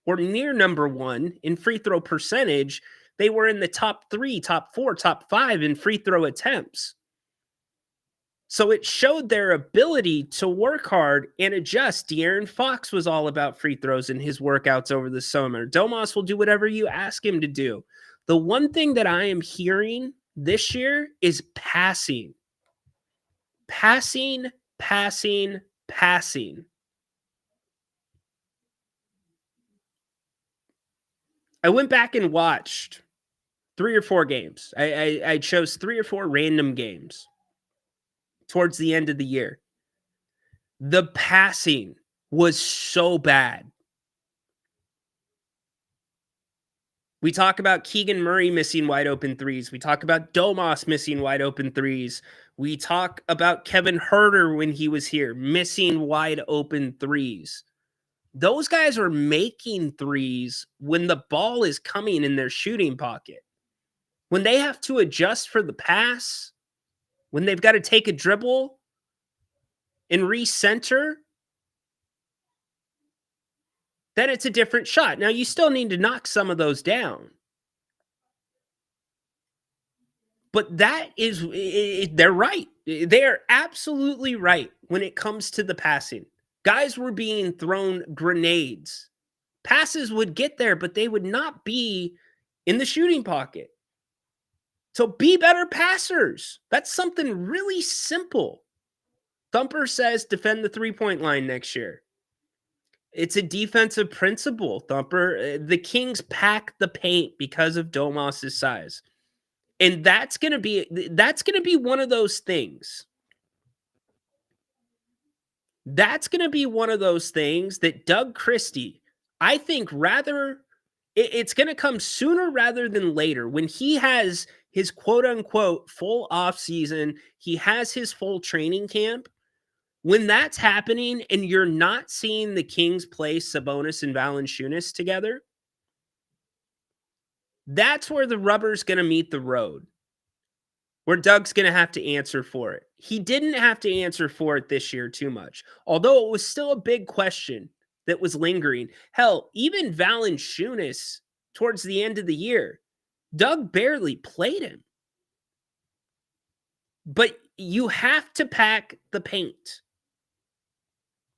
or near number 1 in free throw percentage, they were in the top 3, top 4, top 5 in free throw attempts. So it showed their ability to work hard and adjust. De'Aaron Fox was all about free throws in his workouts over the summer. Domas will do whatever you ask him to do. The one thing that I am hearing this year is passing. Passing. I went back and watched 3 or 4 games. I chose 3 or 4 random games towards the end of the year. The passing was so bad. We talk about Keegan Murray missing wide open threes. We talk about Domas missing wide open threes. We talk about Kevin Huerter when he was here, missing wide open threes. Those guys are making threes when the ball is coming in their shooting pocket. When they have to adjust for the pass, when they've got to take a dribble and recenter, then it's a different shot. Now, you still need to knock some of those down. But that is, they're right. They're absolutely right when it comes to the passing. Guys were being thrown grenades. Passes would get there, but they would not be in the shooting pocket. So be better passers. That's something really simple. Thumper says defend the three-point line next year. It's a defensive principle, Thumper. The Kings pack the paint because of Domas's size. And that's going to be one of those things. That's going to be one of those things that Doug Christie, I think it's going to come sooner rather than later when he has his quote unquote full off season, he has his full training camp. When that's happening and you're not seeing the Kings play Sabonis and Valanciunas together, that's where the rubber's going to meet the road, where Doug's going to have to answer for it. He didn't have to answer for it this year too much, although it was still a big question that was lingering. Hell, even Valanciunas towards the end of the year, Doug barely played him. But you have to pack the paint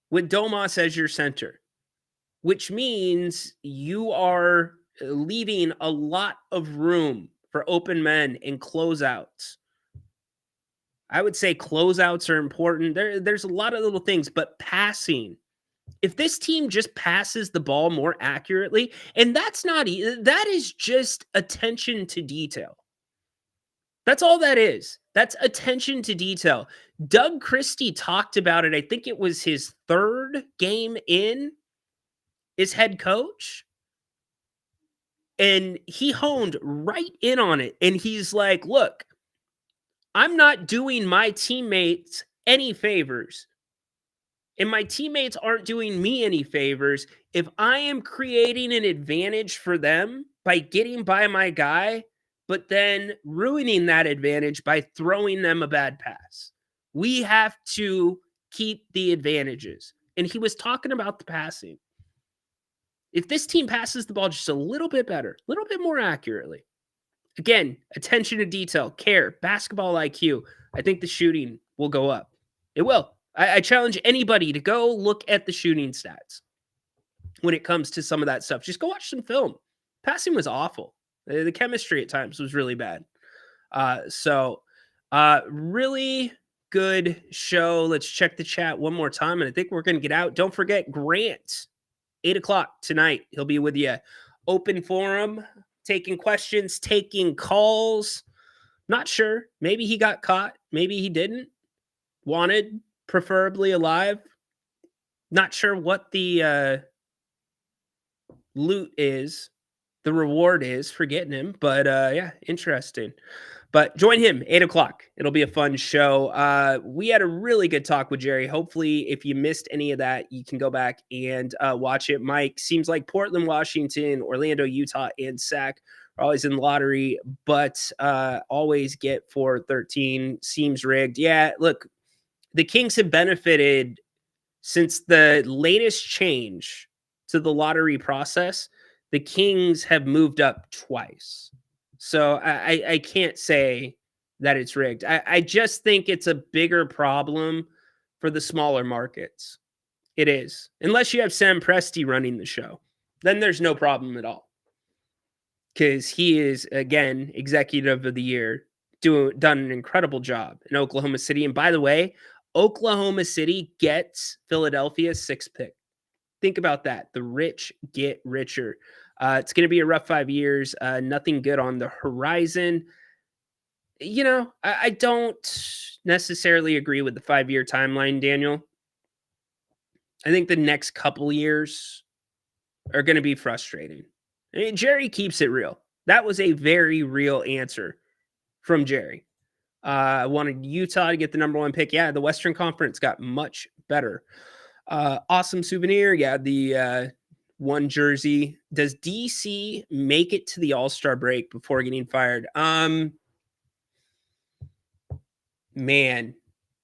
with Domas as your center, which means you are leaving a lot of room for open men and closeouts. I would say closeouts are important. There's a lot of little things, but passing. If this team just passes the ball more accurately, and that is just attention to detail. That's all that is. That's attention to detail. Doug Christie talked about it. I think it was his 3rd game in as head coach. And he honed right in on it. And he's like, look, I'm not doing my teammates any favors. And my teammates aren't doing me any favors if I am creating an advantage for them by getting by my guy, but then ruining that advantage by throwing them a bad pass. We have to keep the advantages. And he was talking about the passing. If this team passes the ball just a little bit better, a little bit more accurately, Again, attention to detail, care, basketball IQ. I think the shooting will go up. It will. I challenge anybody to go look at the shooting stats when it comes to some of that stuff. Just go watch some film. Passing was awful. The chemistry at times was really bad. Really good show. Let's check the chat one more time, and I think we're going to get out. Don't forget Grant, 8 o'clock tonight. He'll be with you. Open forum, taking questions, taking calls. Not sure. Maybe he got caught. Maybe he didn't. Wanted, preferably alive. Not sure what the loot is, the reward is for getting him. But yeah, interesting. But join him, 8 o'clock. It'll be a fun show. We had a really good talk with Jerry. Hopefully, if you missed any of that, you can go back and watch it. Mike, seems like Portland, Washington, Orlando, Utah, and Sac are always in the lottery, but always get 4-13. Seems rigged. Yeah, look, the Kings have benefited since the latest change to the lottery process. The Kings have moved up twice. So I can't say that it's rigged. I just think it's a bigger problem for the smaller markets. It is. Unless you have Sam Presti running the show, then there's no problem at all. Because he is, again, executive of the year, done an incredible job in Oklahoma City. And by the way, Oklahoma City gets Philadelphia's 6th pick. Think about that. The rich get richer. It's going to be a rough 5 years. Nothing good on the horizon. You know, I don't necessarily agree with the 5-year timeline, Daniel. I think the next couple years are going to be frustrating. I mean, Jerry keeps it real. That was a very real answer from Jerry. I wanted Utah to get the number 1 pick. Yeah, the Western Conference got much better. Awesome souvenir. Yeah, the one jersey. Does DC make it to the All-Star break before getting fired? Man,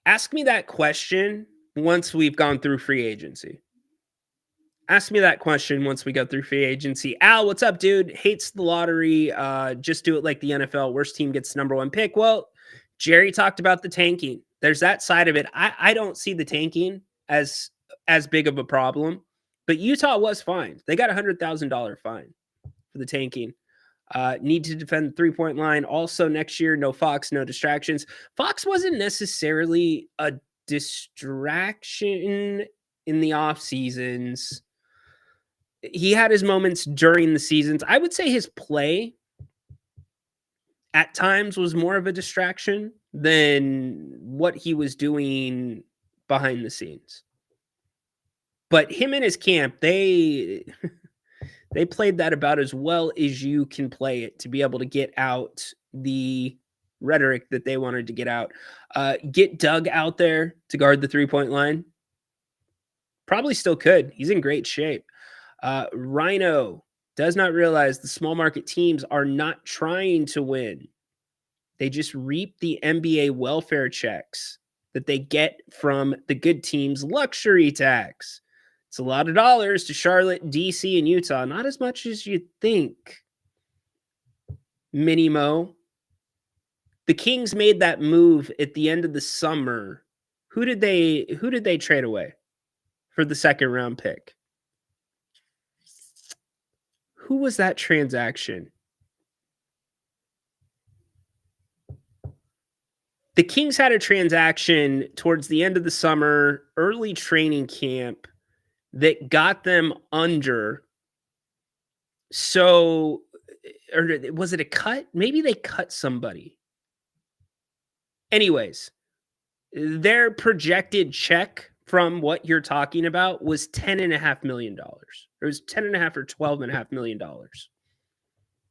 ask me that question once we've gone through free agency. Ask me that question once we go through free agency. Al, what's up, dude? Hates the lottery. Just do it like the NFL. Worst team gets the number 1 pick. Well, Jerry talked about the tanking. There's that side of it. I don't see the tanking as big of a problem, but Utah was fined. They got a $100,000 fine for the tanking. Need to defend the 3-point line. Also, next year, no Fox, no distractions. Fox wasn't necessarily a distraction in the off seasons. He had his moments during the seasons. I would say his play at times was more of a distraction than what he was doing behind the scenes. But him and his camp, they played that about as well as you can play it to be able to get out the rhetoric that they wanted to get out. Get Doug out there to guard the 3-point line. Probably still could. He's in great shape. Rhino does not realize the small market teams are not trying to win. They just reap the NBA welfare checks that they get from the good teams' luxury tax. It's a lot of dollars to Charlotte, DC, and Utah. Not as much as you'd think. Mini Mo. The Kings made that move at the end of the summer. Who did they trade away for the 2nd round pick? Who was that transaction? The Kings had a transaction towards the end of the summer, early training camp, that got them under. So, or was it a cut? Maybe they cut somebody. Anyways, their projected check from what you're talking about was $10.5 million. It was $10.5 or $12.5 million.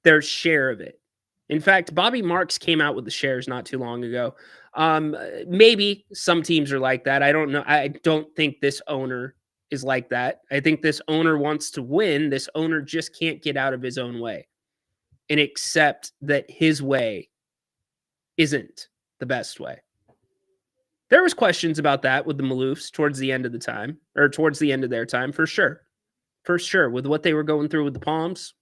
Their share of it. In fact, Bobby Marks came out with the shares not too long ago. Maybe some teams are like that. I don't know. I don't think this owner is like that. I think this owner wants to win. This owner just can't get out of his own way and accept that his way isn't the best way. There was questions about that with the Maloofs towards the end of the time, or towards the end of their time, for sure. For sure. With what they were going through with the Palms,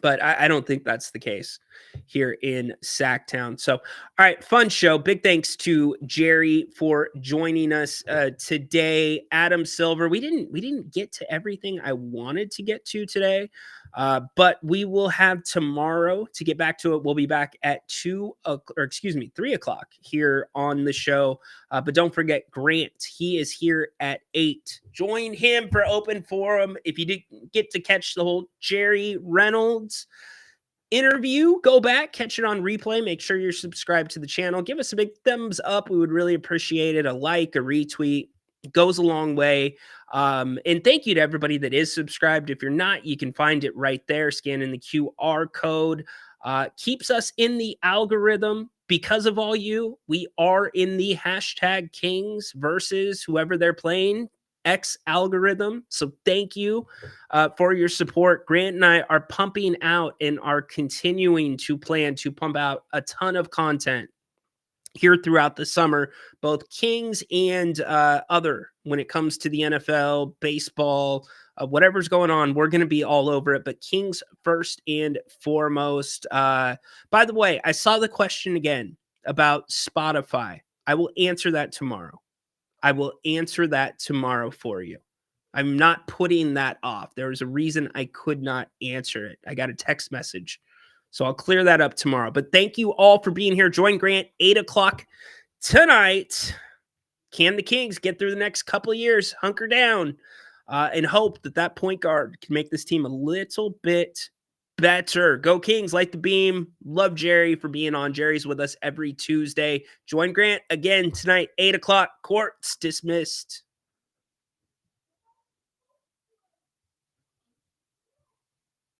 But I don't think that's the case here in Sacktown. So, all right, fun show. Big thanks to Jerry for joining us today. Adam Silver. We didn't get to everything I wanted to get to today, but we will have tomorrow to get back to it. We'll be back at 3 o'clock here on the show. But don't forget Grant. He is here at 8. Join him for Open Forum. If you didn't get to catch the whole Jerry Reynolds interview, go back, catch it on replay. Make sure you're subscribed to the channel. Give us a big thumbs up. We would really appreciate it. A like, a retweet. It goes a long way. And thank you to everybody that is subscribed. If you're not, you can find it right there. Scan in the QR code. Keeps us in the algorithm. Because of all you, we are in the hashtag Kings versus whoever they're playing X algorithm. So thank you for your support. Grant and I are pumping out and are continuing to plan to pump out a ton of content here throughout the summer, both Kings and other when it comes to the NFL, baseball, whatever's going on, we're going to be all over it. But Kings first and foremost. By the way, I saw the question again about Spotify. I will answer that tomorrow. I will answer that tomorrow for you. I'm not putting that off. There was a reason I could not answer it. I got a text message. So I'll clear that up tomorrow. But thank you all for being here. Join Grant 8 o'clock tonight. Can the Kings get through the next couple of years, hunker down, and hope that point guard can make this team a little bit better? Go Kings, light the beam. Love Jerry for being on. Jerry's with us every Tuesday. Join Grant again tonight, 8 o'clock. Court's dismissed.